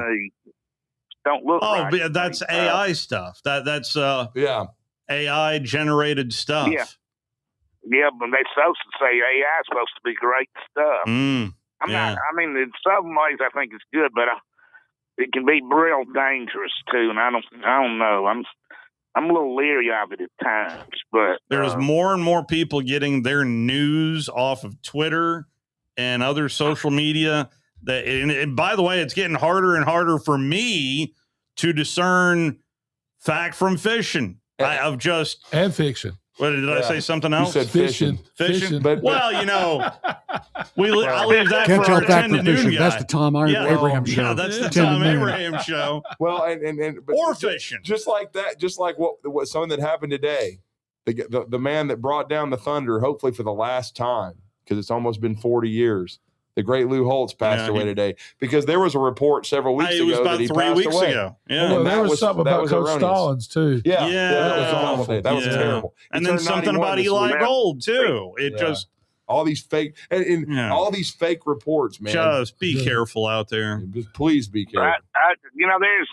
don't look. Oh, right that's AI stuff. That's AI generated stuff. Yeah, but they're supposed to say AI is supposed to be great stuff. I'm not. I mean, in some ways, I think it's good, but it can be real dangerous too. And I don't know. I'm a little leery of it at times, but there's more and more people getting their news off of Twitter and other social media. And by the way, it's getting harder and harder for me to discern fact from fiction. And fiction. What did I say? Something else? You said fishing. But well, I'll leave that Can't for tell our fact 10 from to noon fishing. guy. That's the Tom Abraham show. Yeah, that's the 10 to Tom noon. Abraham show. Well, but or fishing. Just like that. Just like what something that happened today. The man that brought down the Thunder, hopefully for the last time, because it's almost been 40 years. The great Lou Holtz passed away today because there was a report several weeks ago that he passed away. Yeah, well, there was something about Coach Stallings too. Yeah, that was awful. That was terrible. And then something about Eli Gold too. It just all these fake all these fake reports, man. Just be careful out there. Just please be careful. There's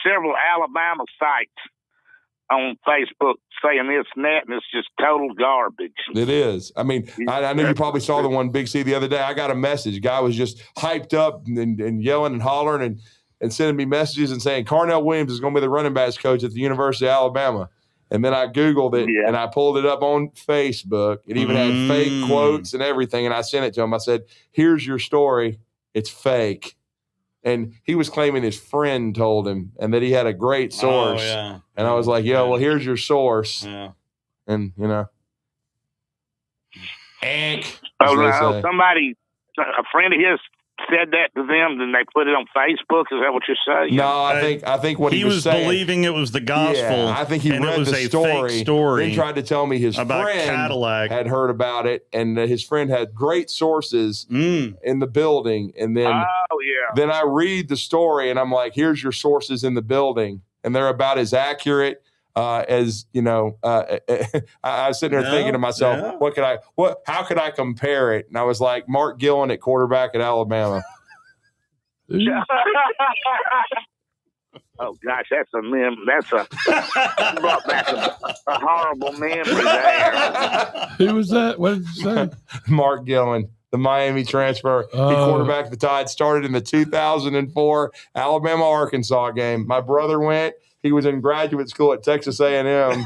several Alabama sites on Facebook saying this and that, and it's just total garbage. It is. I mean, I know you probably saw the one, Big C, the other day. I got a message. A guy was just hyped up and yelling and hollering and sending me messages and saying Carnell Williams is going to be the running backs coach at the University of Alabama. And then I Googled it and I pulled it up on Facebook. It even had fake quotes and everything. And I sent it to him. I said, here's your story. It's fake. And he was claiming his friend told him and that he had a great source. And I was like, well, here's your source. Yeah. And, somebody, a friend of his said that to them, then they put it on Facebook. Is that what you're saying? No, I think what he was saying, believing it was the gospel. Yeah, I think he read the story. Then tried to tell me his about friend Cadillac had heard about it, and his friend had great sources in the building. And then, then I read the story, and I'm like, "Here's your sources in the building," and they're about as accurate as I was sitting there thinking to myself, how could I compare it? And I was like, Mark Gillen at quarterback at Alabama. Oh gosh, that's a brought back a horrible memory there. Who was that? What did you say? Mark Gillen, the Miami transfer. He quarterbacked the Tide, started in the 2004 Alabama-Arkansas game. My brother went. He was in graduate school at Texas A&M,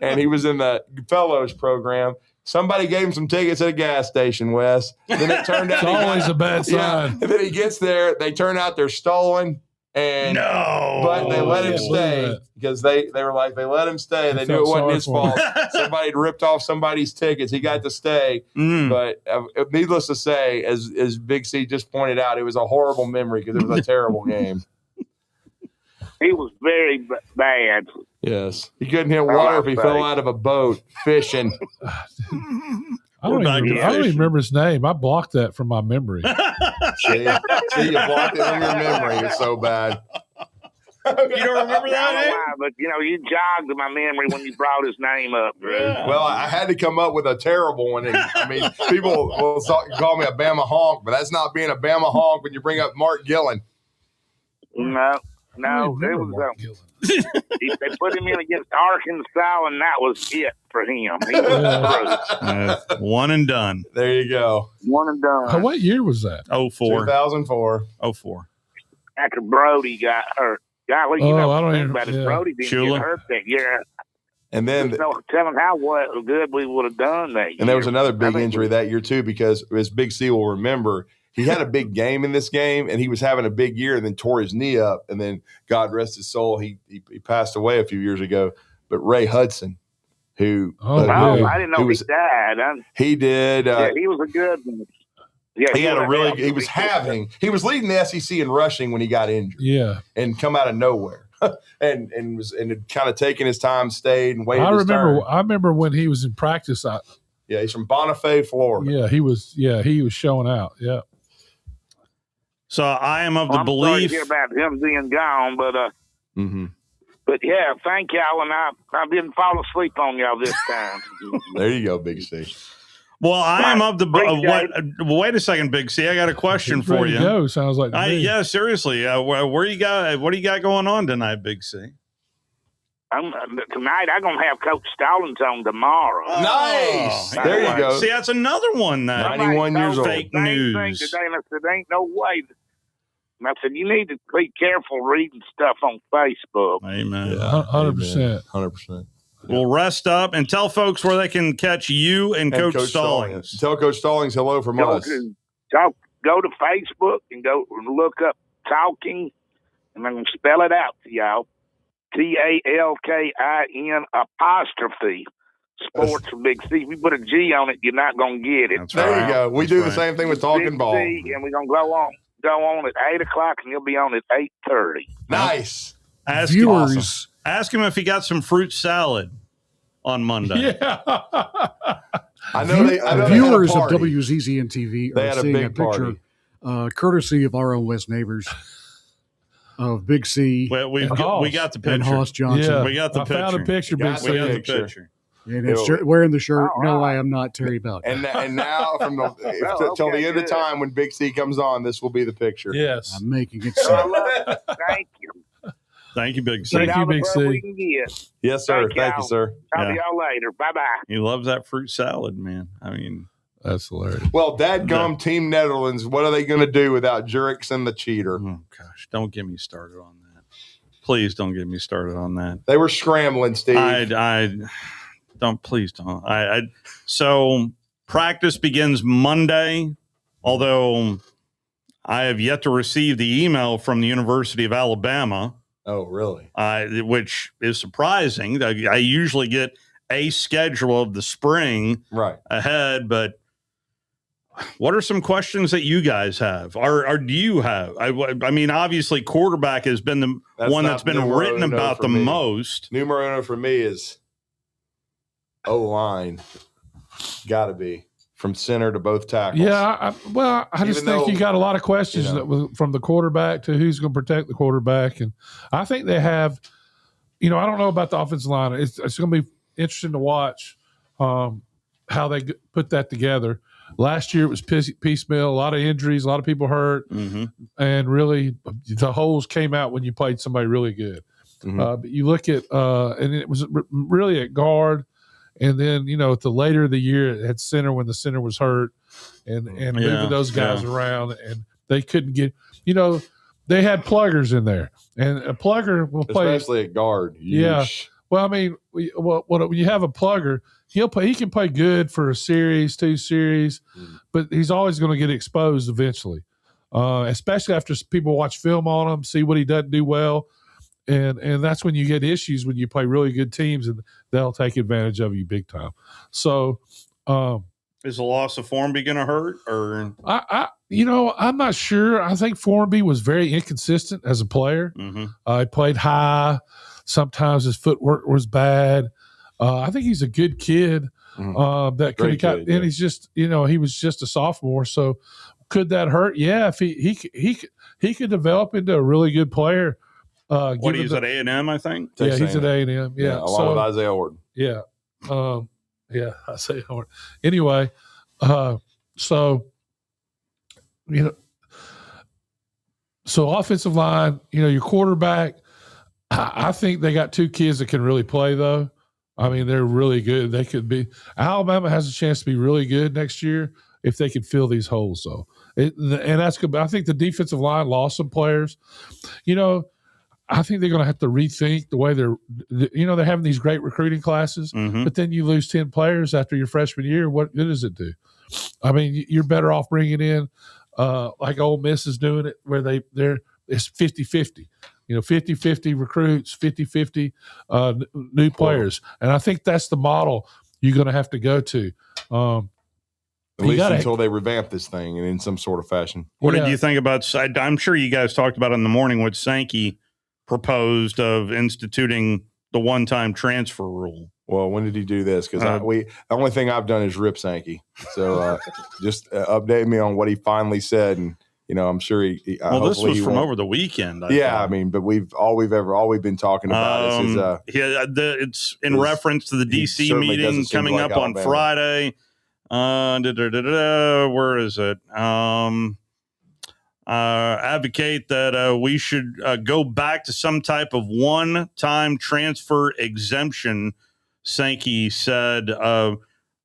and he was in the fellows program. Somebody gave him some tickets at a gas station, Wes. Then it turned out it's always a bad sign. And then he gets there. They turn out they're stolen. But they let him stay because they were like, they let him stay. They knew it wasn't his fault. Somebody had ripped off somebody's tickets. He got to stay. But needless to say, as Big C just pointed out, it was a horrible memory because it was a terrible game. He was very bad. Yes. He couldn't hit water if he fell out of a boat fishing. I don't even remember his name. I blocked that from my memory. See, you blocked it from your memory. It's so bad. You don't remember that name? But, you jogged my memory when you brought his name up, Drew. Yeah. Well, I had to come up with a terrible one. And, people will call me a Bama honk, but that's not being a Bama honk when you bring up Mark Gillen. No, it was they put him in against Arkansas, and that was it for him. He was one and done. There you go. One and done. What year was that? 2004. 04. After Brody got hurt. Golly, I don't even about it. Brody didn't get hurt that year. And then there's no telling how good we would have done that year. And there was another big injury that year too, because as Big C will remember, he had a big game in this game, and he was having a big year, and then tore his knee up, and then God rest his soul, he passed away a few years ago. But Ray Hudson, who I didn't know he died. He did. He was a good one. Yeah, he was leading the SEC in rushing when he got injured. Yeah, and come out of nowhere, and had kind of taken his time, stayed and waited. I remember when he was in practice. He's from Bonifay, Florida. Yeah, he was showing out. Yeah. So I am of the belief. I'm sorry to hear about him being gone, but but yeah, thank y'all, and I didn't fall asleep on y'all this time. There you go, Big C. Well, I am of the wait a second, Big C. I got a question for you. Go sounds like yeah, seriously. What do you got going on tonight, Big C? Tonight I'm gonna have Coach Stallings on tomorrow. Nice. There you go. See, that's another one. 91 years old. Fake news. Today, and I said, there ain't no way. And I said, you need to be careful reading stuff on Facebook. Amen. 100%. 100%. Well, rest up and tell folks where they can catch you and Coach Stallings. Tell Coach Stallings hello from us. Go to Facebook and go look up Talking, and I'm going to spell it out to y'all. TALKIN apostrophe Sports for Big C. If you put a G on it, you're not going to get it. There you go. We do the same thing with Talking Ball. And we're going to go on at 8 o'clock, and you'll be on at 8:30. Nice. Ask him if he got some fruit salad on Monday. Yeah. I know viewers of WZZN TV they are had a seeing big a picture, courtesy of our own West neighbors, of Big C. Well, we got the picture. And Hoss Johnson. Yeah, we got the picture. I found a picture, Big C. We got the picture. And wearing the shirt. No, I am not Terry Belk. And now from till the end of time when Big C comes on, this will be the picture. Yes, I'm making it so. Thank you. Thank you, Big C. Thank you, Big C. Yes, sir. Thank you, sir. Talk to y'all later. Bye-bye. He loves that fruit salad, man. I mean, that's hilarious. Well, dadgum Team Netherlands, what are they going to do without Jurix and the cheater? Oh, gosh. Don't get me started on that. Please don't get me started on that. They were scrambling, Steve. I don't. Please don't. So practice begins Monday, although I have yet to receive the email from the University of Alabama. Oh, really? Which is surprising. I usually get a schedule of the spring ahead, but what are some questions that you guys have? Or do you have? I mean, obviously, quarterback has been the one that's been written about the most. Numero uno for me is O-line. Got to be. From center to both tackles. Yeah, I just think you got a lot of questions from the quarterback to who's going to protect the quarterback. And I think they have, I don't know about the offensive line. It's going to be interesting to watch how they put that together. Last year it was piecemeal, a lot of injuries, a lot of people hurt, and really the holes came out when you played somebody really good. But you look at and it was really at guard. And then, at the later of the year at center when the center was hurt and moving those guys around, and they couldn't get, they had pluggers in there, and a plugger will play. Especially at guard. Yeah. Well, I mean, when you have a plugger, he can play good for a series, 2 series, but he's always going to get exposed eventually, especially after people watch film on him, see what he doesn't do well. And that's when you get issues when you play really good teams, and they'll take advantage of you big time. So, is the loss of Formby going to hurt? Or I'm not sure. I think Formby was very inconsistent as a player. He played high. Sometimes his footwork was bad. I think he's a good kid that could have got. And he's just, he was just a sophomore. So, could that hurt? Yeah, if he could develop into a really good player. He's at A&M, I think. Yeah, he's at A&M. Yeah, along with Isaiah Horton. Yeah, Isaiah Horton. Anyway, so offensive line. Your quarterback. I think they got 2 kids that can really play, though. I mean, they're really good. They could be. Alabama has a chance to be really good next year if they can fill these holes. So, and that's good. I think the defensive line lost some players. I think they're going to have to rethink the way they're having these great recruiting classes, but then you lose 10 players after your freshman year. What good does it do? I mean, you're better off bringing in like Ole Miss is doing it, where it's 50-50, 50-50 recruits, 50-50 new players. And I think that's the model you're going to have to go to. At least until they revamp this thing in some sort of fashion. What did you think about, I'm sure you guys talked about in the morning what Sankey proposed of instituting the one-time transfer rule. Well, when did he do this? Because the only thing I've done is rip Sankey. So just update me on what he finally said, and I'm sure he. This was from over the weekend. I mean, but all we've been talking about is it's in reference to the DC meeting coming up on Friday. Where is it? Advocate that we should go back to some type of one-time transfer exemption, Sankey said,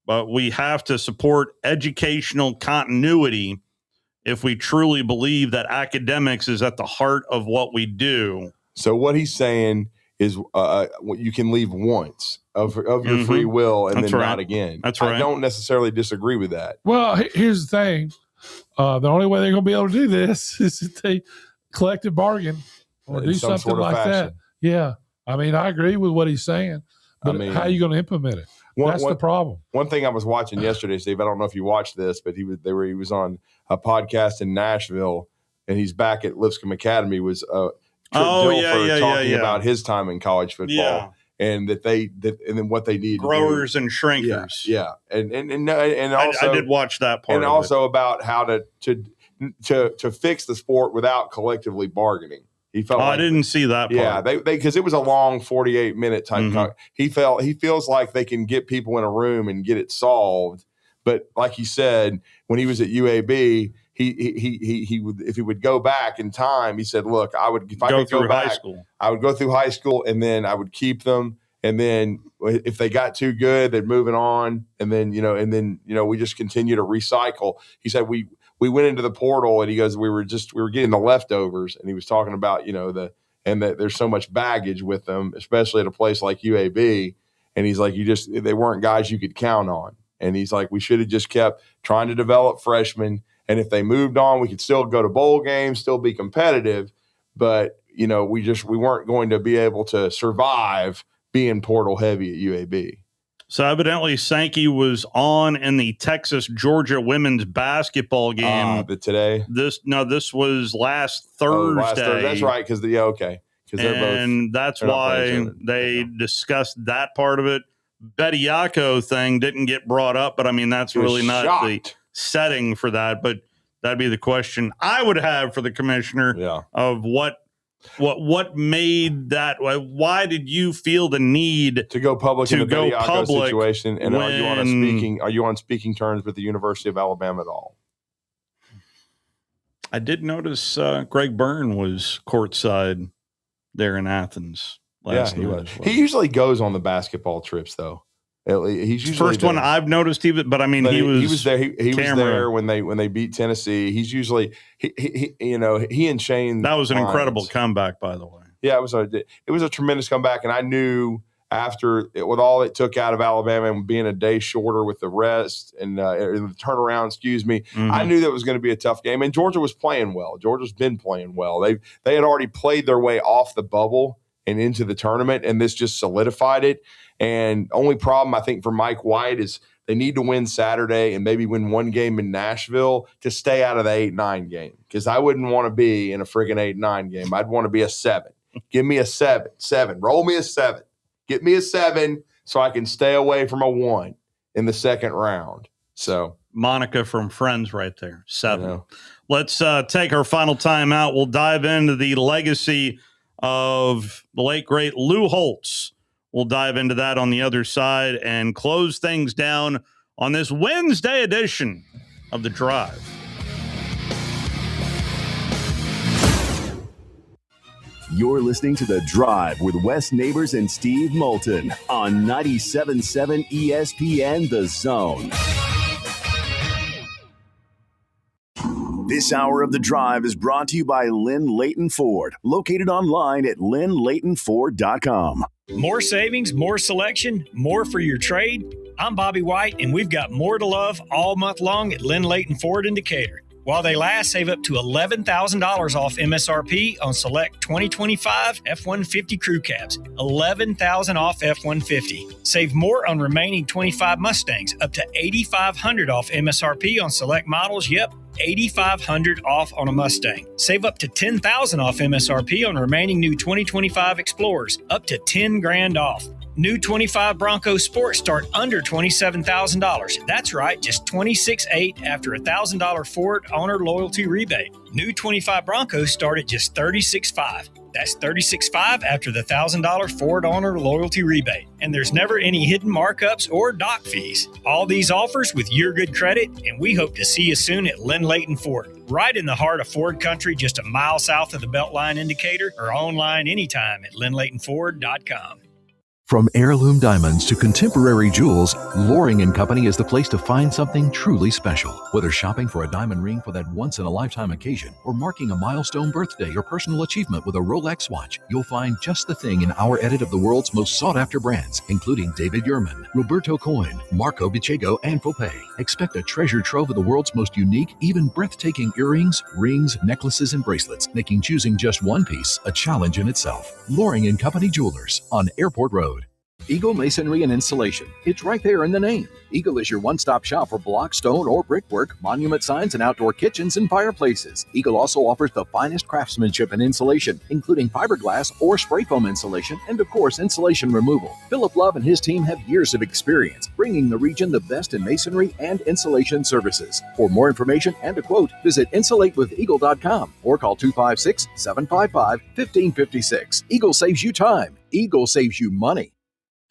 but we have to support educational continuity if we truly believe that academics is at the heart of what we do. So what he's saying is you can leave once of your free will and not again. That's right. I don't necessarily disagree with that. Well, here's the thing. The only way they're going to be able to do this is if they collective bargain or do something like that. Yeah. I mean, I agree with what he's saying, but how are you going to implement it? That's the problem. One thing I was watching yesterday, Steve, I don't know if you watched this, but he was on a podcast in Nashville, and he's back at Lipscomb Academy, was talking about his time in college football. Yeah. And and then what they need growers to do. And shrinkers. Yeah. And also I did watch that part. And also about how to fix the sport without collectively bargaining. He felt I didn't see that part. Yeah, they because it was a long 48-minute type. He feels like they can get people in a room and get it solved. But like he said, when he was at UAB, he would, if he would go back in time, he said, look, I would go back, I would go through high school, and then I would keep them, and then if they got too good, they'd move it on, and then we just continue to recycle. He said we went into the portal, and he goes, we were getting the leftovers, and he was talking about and that there's so much baggage with them, especially at a place like UAB. And he's like, they weren't guys you could count on. And he's like, we should have just kept trying to develop freshmen. And if they moved on, we could still go to bowl games, still be competitive. But, we weren't going to be able to survive being portal heavy at UAB. So evidently Sankey was on in the Texas-Georgia women's basketball game. Today? This was last Thursday. Last Thursday. That's right, because okay. And that's why they discussed that part of it. Bediako thing didn't get brought up, but I mean, that's really not the setting for that. But that'd be the question I would have for the commissioner of what made that. Why did you feel the need to go public in the Bediako situation? And are you on speaking terms with the University of Alabama at all? I did notice Greg Byrne was courtside there in Athens. He was. He usually goes on the basketball trips, though. He's usually first one I've noticed. He was there. He was there when they beat Tennessee. He's usually he and Shane. That was an incredible comeback, by the way. Yeah, it was a tremendous comeback, and I knew with all it took out of Alabama and being a day shorter with the rest and the turnaround, I knew that was going to be a tough game. And Georgia was playing well. Georgia's been playing well. They had already played their way off the bubble and into the tournament, and this just solidified it. And only problem, I think, for Mike White is they need to win Saturday and maybe win one game in Nashville to stay out of the 8-9 game, because I wouldn't want to be in a friggin' 8-9 game. I'd want to be a 7. Give me a 7. Roll me a 7. Get me a 7 so I can stay away from a 1 in the second round. So Monica from Friends right there, 7. Let's take our final time out. We'll dive into the legacy of the late, great Lou Holtz. We'll dive into that on the other side and close things down on this Wednesday edition of The Drive. You're listening to The Drive with Wes Neighbors and Steve Moulton on 97.7 ESPN The Zone. This hour of The Drive is brought to you by Lynn Leighton Ford, located online at lynnleightonford.com. More savings, more selection, more for your trade. I'm Bobby White, and we've got more to love all month long at Lynn Leighton Ford in Decatur. While they last, save up to $11,000 off MSRP on select 2025 F-150 crew cabs. $11,000 off F-150. Save more on remaining 25 Mustangs, up to $8,500 off MSRP on select models. Yep, $8,500 off on a Mustang. Save up to $10,000 off MSRP on remaining new 2025 Explorers, up to $10,000 off. New 25 Bronco Sport start under $27,000. That's right, just $26,800 after a $1,000 Ford owner loyalty rebate. New 25 Broncos start at just $36,500. That's $36,500 after the $1,000 Ford owner loyalty rebate. And there's never any hidden markups or dock fees. All these offers with your good credit, and we hope to see you soon at Lynn Leighton Ford, right in the heart of Ford country, just a mile south of the Beltline indicator, or online anytime at lynnleightonford.com. From heirloom diamonds to contemporary jewels, Loring & Company is the place to find something truly special. Whether shopping for a diamond ring for that once-in-a-lifetime occasion or marking a milestone birthday or personal achievement with a Rolex watch, you'll find just the thing in our edit of the world's most sought-after brands, including David Yurman, Roberto Coin, Marco Bicego, and Fopay. Expect a treasure trove of the world's most unique, even breathtaking earrings, rings, necklaces, and bracelets, making choosing just one piece a challenge in itself. Loring & Company Jewelers on Airport Road. Eagle Masonry and Installation. It's right there in the name. Eagle is your one-stop shop for block, stone, or brickwork, monument signs, and outdoor kitchens and fireplaces. Eagle also offers the finest craftsmanship and insulation, including fiberglass or spray foam insulation, and of course, insulation removal. Philip Love and his team have years of experience, bringing the region the best in masonry and insulation services. For more information and a quote, visit insulatewitheagle.com or call 256-755-1556. Eagle saves you time. Eagle saves you money.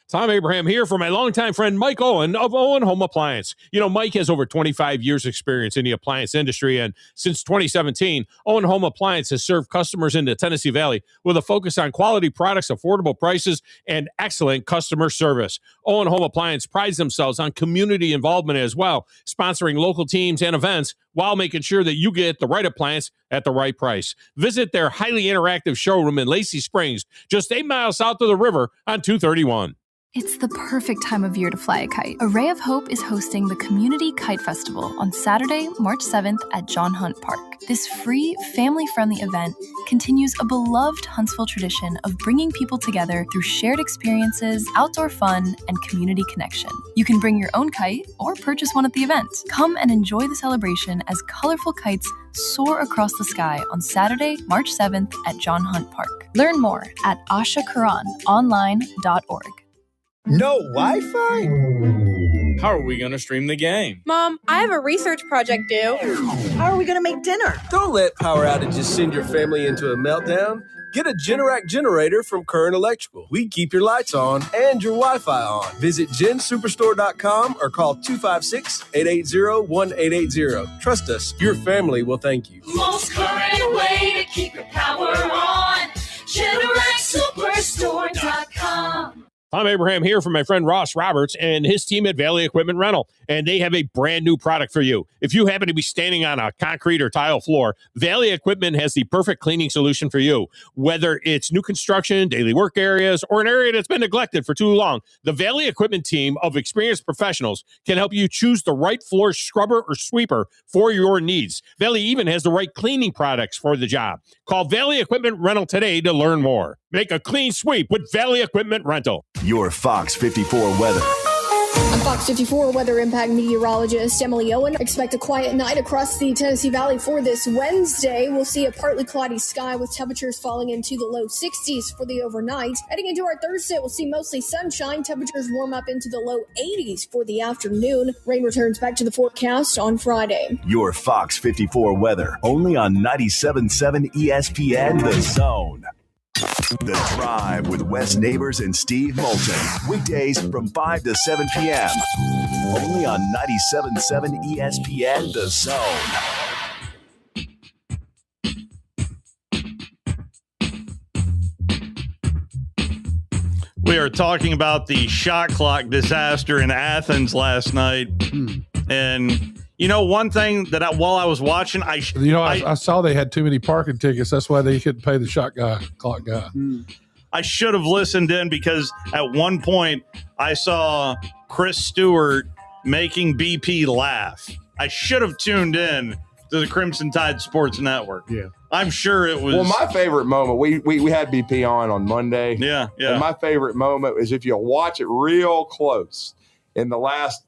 Tom Abraham here for my longtime friend Mike Owen of Owen Home Appliance. You know, Mike has over 25 years experience in the appliance industry, and since 2017, Owen Home Appliance has served customers in the Tennessee Valley with a focus on quality products, affordable prices, and excellent customer service. Owen Home Appliance prides themselves on community involvement as well, sponsoring local teams and events while making sure that you get the right appliance at the right price. Visit their highly interactive showroom in Lacey Springs, just 8 miles south of the river on 231. It's the perfect time of year to fly a kite. Array of Hope is hosting the Community Kite Festival on Saturday, March 7th at John Hunt Park. This free, family-friendly event continues a beloved Huntsville tradition of bringing people together through shared experiences, outdoor fun, and community connection. You can bring your own kite or purchase one at the event. Come and enjoy the celebration as colorful kites soar across the sky on Saturday, March 7th at John Hunt Park. Learn more at ashakaranonline.org. No Wi-Fi? How are we going to stream the game? Mom, I have a research project due. How are we going to make dinner? Don't let power outages send your family into a meltdown. Get a Generac generator from Current Electrical. We keep your lights on and your Wi-Fi on. Visit gensuperstore.com or call 256-880-1880. Trust us, your family will thank you. Most current way to keep your power on. GeneracSuperstore.com. I'm Abraham here from my friend Ross Roberts and his team at Valley Equipment Rental, and they have a brand new product for you. If you happen to be standing on a concrete or tile floor, Valley Equipment has the perfect cleaning solution for you. Whether it's new construction, daily work areas, or an area that's been neglected for too long, the Valley Equipment team of experienced professionals can help you choose the right floor scrubber or sweeper for your needs. Valley even has the right cleaning products for the job. Call Valley Equipment Rental today to learn more. Make a clean sweep with Valley Equipment Rental. Your Fox 54 weather. I'm Fox 54 Weather Impact meteorologist Emily Owen. Expect a quiet night across the Tennessee Valley for this Wednesday. We'll see a partly cloudy sky with temperatures falling into the low 60s for the overnight. Heading into our Thursday, we'll see mostly sunshine. Temperatures warm up into the low 80s for the afternoon. Rain returns back to the forecast on Friday. Your Fox 54 weather, only on 97.7 ESPN The Zone. The Drive with Wes Neighbors and Steve Moulton. Weekdays from 5 to 7 p.m. Only on 97.7 ESPN The Zone. We are talking about the shot clock disaster in Athens last night. And you know, one thing that while I was watching, I saw they had too many parking tickets. That's why they couldn't pay the clock guy. I should have listened in because at one point I saw Chris Stewart making BP laugh. I should have tuned in to the Crimson Tide Sports Network. Yeah. I'm sure it was. Well, my favorite moment, we had BP on Monday. Yeah. And my favorite moment is if you watch it real close. In that last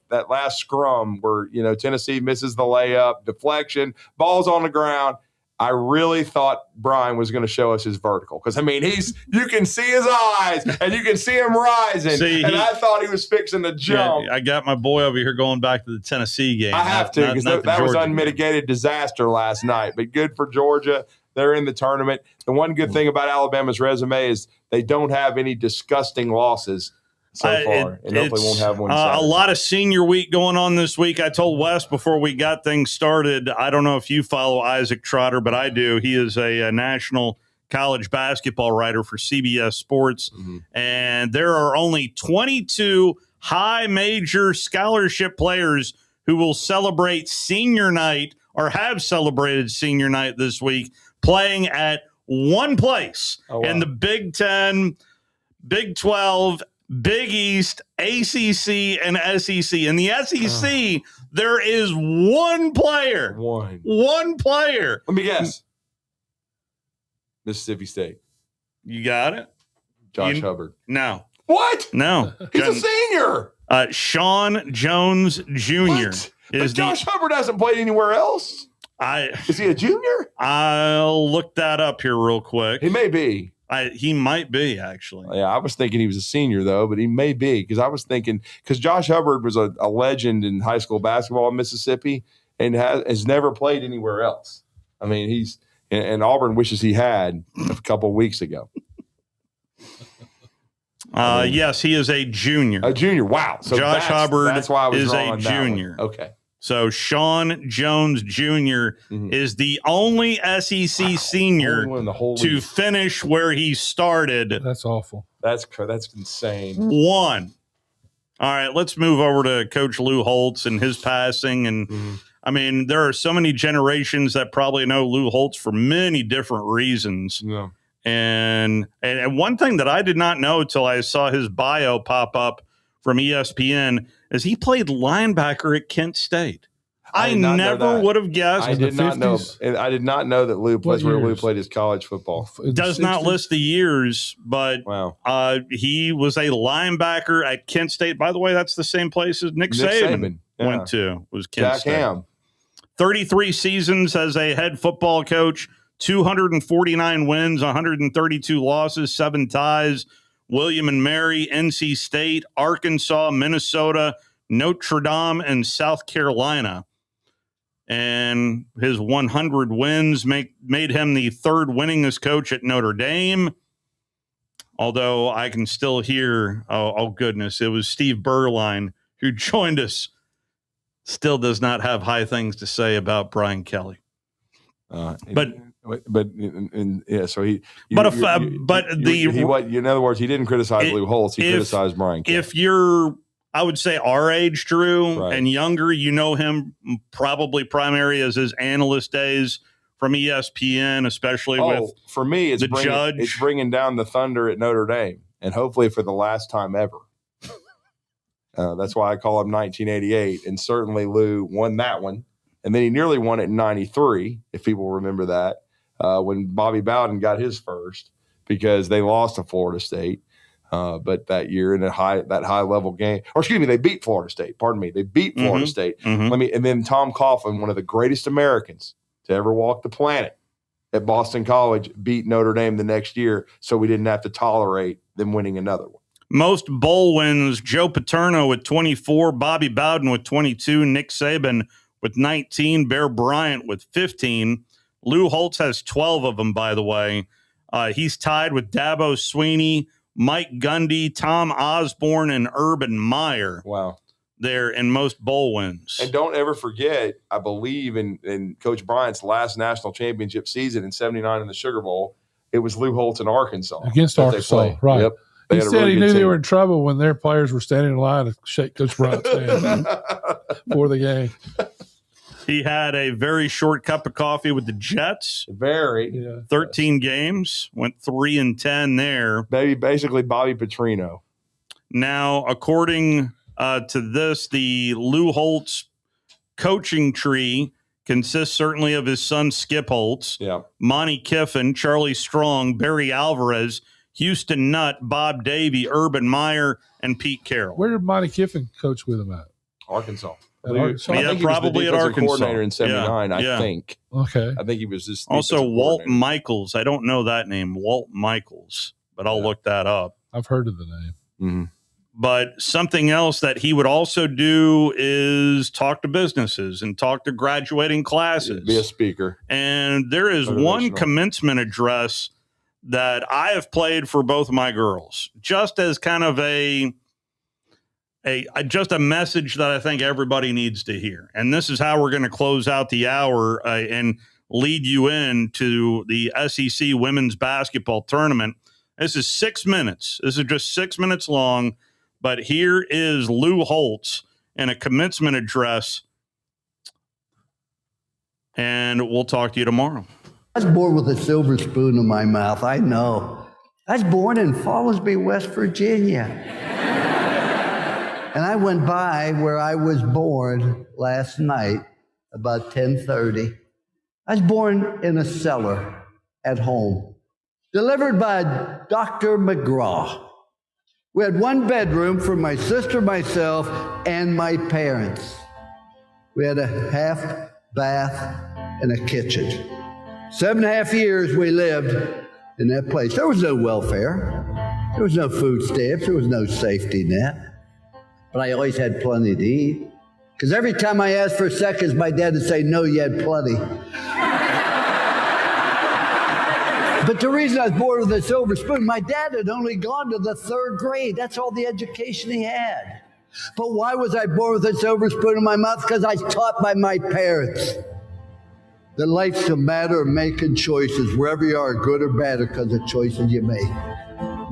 scrum where, Tennessee misses the layup, deflection, ball's on the ground. I really thought Brian was going to show us his vertical. Because, you can see his eyes and you can see him rising. I thought he was fixing the jump. Yeah, I got my boy over here going back to the Tennessee game. I have to, because that was unmitigated disaster last night. But good for Georgia. They're in the tournament. The one good thing about Alabama's resume is they don't have any disgusting losses so far, and hopefully won't have one. A lot of senior week going on this week. I told Wes before we got things started, I don't know if you follow Isaac Trotter, but I do. He is a national college basketball writer for CBS Sports, and there are only 22 high major scholarship players who will celebrate senior night or have celebrated senior night this week playing at one place in the Big 10, Big 12, Big East, ACC, and SEC. In the SEC, there is one player. One player. Let me guess. Mississippi State. You got it? Josh Hubbard. No. What? No. He's a senior. Sean Jones Jr. But Josh Hubbard hasn't played anywhere else. Is he a junior? I'll look that up here real quick. He may be. He might be, actually. Yeah, I was thinking he was a senior, though, but he may be, because I was thinking, because Josh Hubbard was a legend in high school basketball in Mississippi and has never played anywhere else. And Auburn wishes he had a couple of weeks ago. Yes, he is a junior. A junior. Wow. So Josh Hubbard that's why I was is wrong a on that junior. one. Okay. So Sean Jones Jr. is the only SEC senior to finish where he started. That's awful. That's insane. One. All right, let's move over to Coach Lou Holtz and his passing. And I mean, there are so many generations that probably know Lou Holtz for many different reasons. Yeah. And one thing that I did not know until I saw his bio pop up from ESPN is he played linebacker at Kent State. I never would have guessed. I did not know. And I did not know that Lou played where Lou played his college football. Does not list the years, but he was a linebacker at Kent State. By the way, that's the same place as Nick Saban went to. Was Kent Jack State. Ham. 33 seasons as a head football coach, 249 wins, 132 losses, 7 ties. William and Mary, NC State, Arkansas, Minnesota, Notre Dame, and South Carolina. And his 100 wins made him the 3rd winningest coach at Notre Dame. Although I can still hear, oh goodness, it was Steve Berline who joined us. Still does not have high things to say about Brian Kelly. So he. In other words, he didn't criticize Lou Holtz. He criticized Brian Kelly. If you're, I would say, our age, Drew, and younger, you know him probably primary as his analyst days from ESPN, especially with for me, it's Judge. It's bringing down the Thunder at Notre Dame, and hopefully for the last time ever. That's why I call him 1988, and certainly Lou won that one, and then he nearly won it in '93, if people remember that, when Bobby Bowden got his first because they lost to Florida State. But that year in that high level game, or excuse me, they beat Florida State. Pardon me, they beat Florida State. And then Tom Coughlin, one of the greatest Americans to ever walk the planet at Boston College, beat Notre Dame the next year, so we didn't have to tolerate them winning another one. Most bowl wins: Joe Paterno with 24, Bobby Bowden with 22, Nick Saban with 19, Bear Bryant with 15. Lou Holtz has 12 of them, by the way. He's tied with Dabo Sweeney, Mike Gundy, Tom Osborne, and Urban Meyer. Wow. There in most bowl wins. And don't ever forget, I believe in Coach Bryant's last national championship season in '79 in the Sugar Bowl, it was Lou Holtz in Arkansas. Against Arkansas, right. Yep. He said he knew they were in trouble when their players were standing in line to shake Coach Bryant's hand for the game. He had a very short cup of coffee with the Jets. 13 games, went 3-10 there. Basically Bobby Petrino. Now, according to this, the Lou Holtz coaching tree consists certainly of his son Skip Holtz, Monty Kiffin, Charlie Strong, Barry Alvarez, Houston Nutt, Bob Davie, Urban Meyer, and Pete Carroll. Where did Monty Kiffin coach with him at? Arkansas. Probably at Arkansas. Coordinator in '79, I think. Okay. I think he was just also Walt Michaels. I don't know that name, Walt Michaels, but I'll look that up. I've heard of the name. Mm-hmm. But something else that he would also do is talk to businesses and talk to graduating classes. Be a speaker. And there is one commencement address that I have played for both my girls, just as kind of just a message that I think everybody needs to hear. And this is how we're going to close out the hour and lead you into the SEC women's basketball tournament. This is 6 minutes. This is just 6 minutes long. But here is Lou Holtz in a commencement address. And we'll talk to you tomorrow. I was born with a silver spoon in my mouth, I know. I was born in Fallsby, West Virginia. And I went by where I was born last night, about 10:30. I was born in a cellar at home, delivered by Dr. McGraw. We had one bedroom for my sister, myself, and my parents. We had a half bath and a kitchen. 7.5 years we lived in that place. There was no welfare. There was no food stamps. There was no safety net. But I always had plenty to eat. Because every time I asked for seconds, my dad would say, no, you had plenty. But the reason I was born with a silver spoon, my dad had only gone to the 3rd grade. That's all the education he had. But why was I born with a silver spoon in my mouth? Because I was taught by my parents that life's a matter of making choices, wherever you are, good or bad, because of choices you make.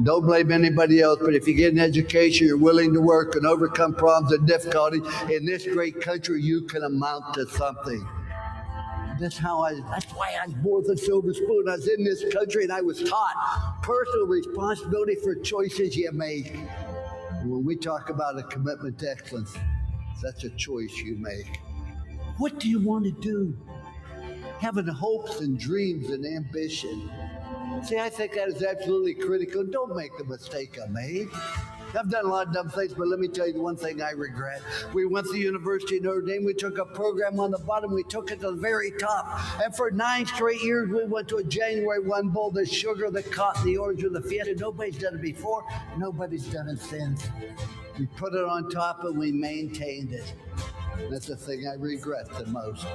Don't blame anybody else, but if you get an education, you're willing to work and overcome problems and difficulties, in this great country, you can amount to something. That's why I was born with a silver spoon. I was in this country and I was taught personal responsibility for choices you make. And when we talk about a commitment to excellence, that's a choice you make. What do you want to do? Having hopes and dreams and ambition. See, I think that is absolutely critical. Don't make the mistake I made. I've done a lot of dumb things, but let me tell you the one thing I regret. We went to the University of Notre Dame. We took a program on the bottom. We took it to the very top. And for 9 straight years, we went to a January 1 bowl, the sugar, the cotton, the orange, or the fiesta. Nobody's done it before. Nobody's done it since. We put it on top and we maintained it. That's the thing I regret the most.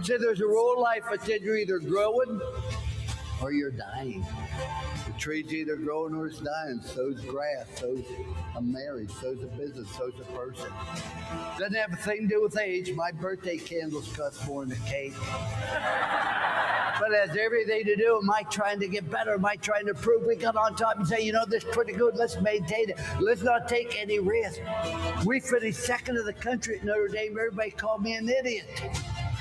See, there's a rule in life that said you're either growing or you're dying. The tree's either growing or it's dying. So's grass, so's a marriage, so's a business, so's a person. Doesn't have a thing to do with age. My birthday candles cost more than a cake. But it has everything to do with my trying to get better, my trying to prove. We got on top and say, you know, this is pretty good. Let's maintain it. Let's not take any risk. We finished 2nd in the country at Notre Dame. Everybody called me an idiot.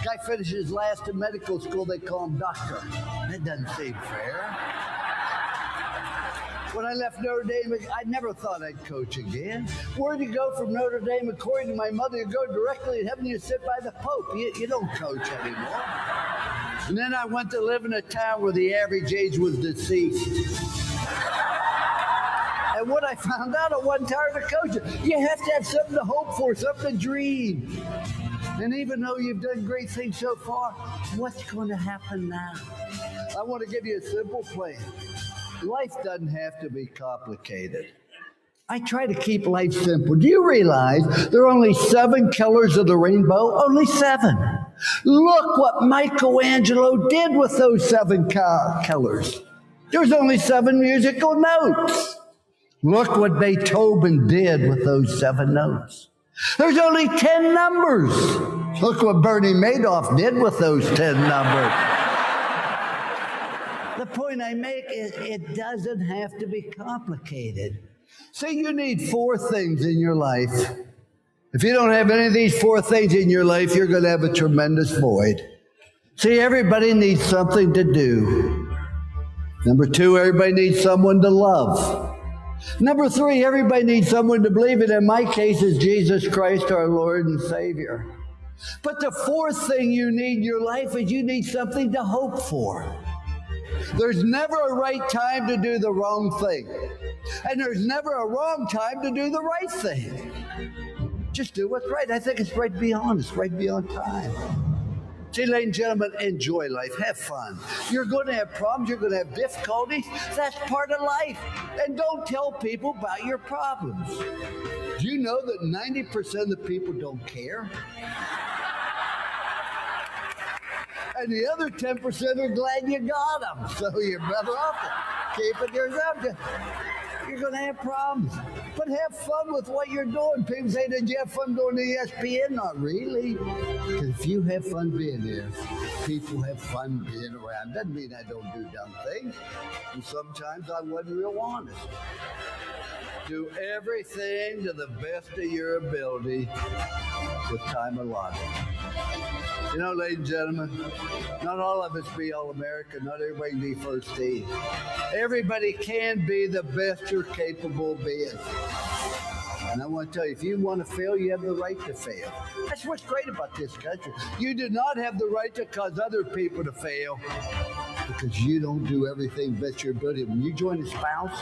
Guy finishes last in medical school, they call him doctor. That doesn't seem fair. When I left Notre Dame, I never thought I'd coach again. Where'd you go from Notre Dame? According to my mother, you go directly to heaven, you sit by the Pope. You don't coach anymore. And then I went to live in a town where the average age was deceased. And what I found out, I wasn't tired of coaching. You have to have something to hope for, something to dream. And even though you've done great things so far, what's going to happen now? I want to give you a simple plan. Life doesn't have to be complicated. I try to keep life simple. Do you realize there are only 7 colors of the rainbow? Only 7. Look what Michelangelo did with those 7 colors. There's only 7 musical notes. Look what Beethoven did with those 7 notes. There's only 10 numbers. Look what Bernie Madoff did with those 10 numbers. The point I make is it doesn't have to be complicated. See, you need 4 things in your life. If you don't have any of these 4 things in your life, you're going to have a tremendous void. See, everybody needs something to do. Number 2, everybody needs someone to love. Number 3, everybody needs someone to believe in. In my case, is Jesus Christ, our Lord and Savior. But the 4th thing you need in your life is you need something to hope for. There's never a right time to do the wrong thing. And there's never a wrong time to do the right thing. Just do what's right. I think it's right to be honest, right to be on time. See, ladies and gentlemen, enjoy life. Have fun. You're going to have problems. You're going to have difficulties. That's part of life. And don't tell people about your problems. Do you know that 90% of the people don't care? And the other 10% are glad you got them. So you're better off keeping yourself. You're going to have problems. But have fun with what you're doing. People say, did you have fun going to ESPN? Not really. Because if you have fun being there, people have fun being around. Doesn't mean I don't do dumb things. And sometimes I wasn't real honest. Do everything to the best of your ability with time allotted. You know, ladies and gentlemen, not all of us be All-American. Not everybody can be first team. Everybody can be the best you're capable of being. And I want to tell you, if you want to fail, you have the right to fail. That's what's great about this country. You do not have the right to cause other people to fail because you don't do everything best your ability. When you join a spouse,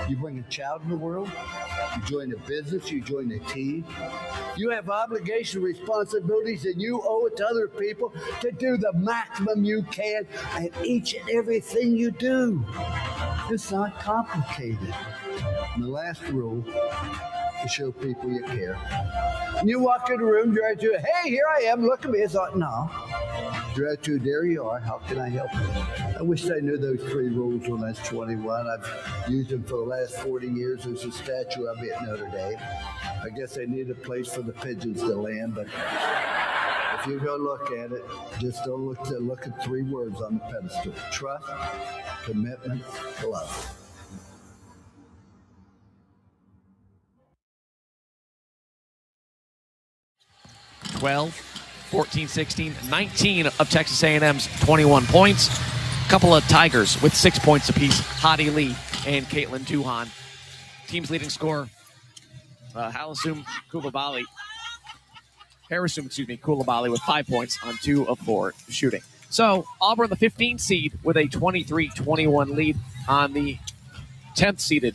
you bring a child in the world, you join a business, you join a team. You have obligation, responsibilities, and you owe it to other people to do the maximum you can at each and everything you do. It's not complicated. And the last rule, to show people you care. And you walk in the room, you're right to, hey, here I am, look at me. It's like, no. Director, there you are. How can I help you? I wish I knew those 3 rules when I was 21. I've used them for the last 40 years. There's a statue of me at Notre Dame. I guess they need a place for the pigeons to land, but if you go look at it, just don't look at 3 words on the pedestal. Trust, commitment, love. Twelve, 14, 16, 19 of Texas A&M's 21 points. A couple of Tigers with 6 points apiece, Hadi Lee and Caitlin Duhan. Team's leading scorer, Harrison Koulibaly with 5 points on 2 of 4 shooting. So Auburn, the 15th seed, with a 23-21 lead on the 10th seeded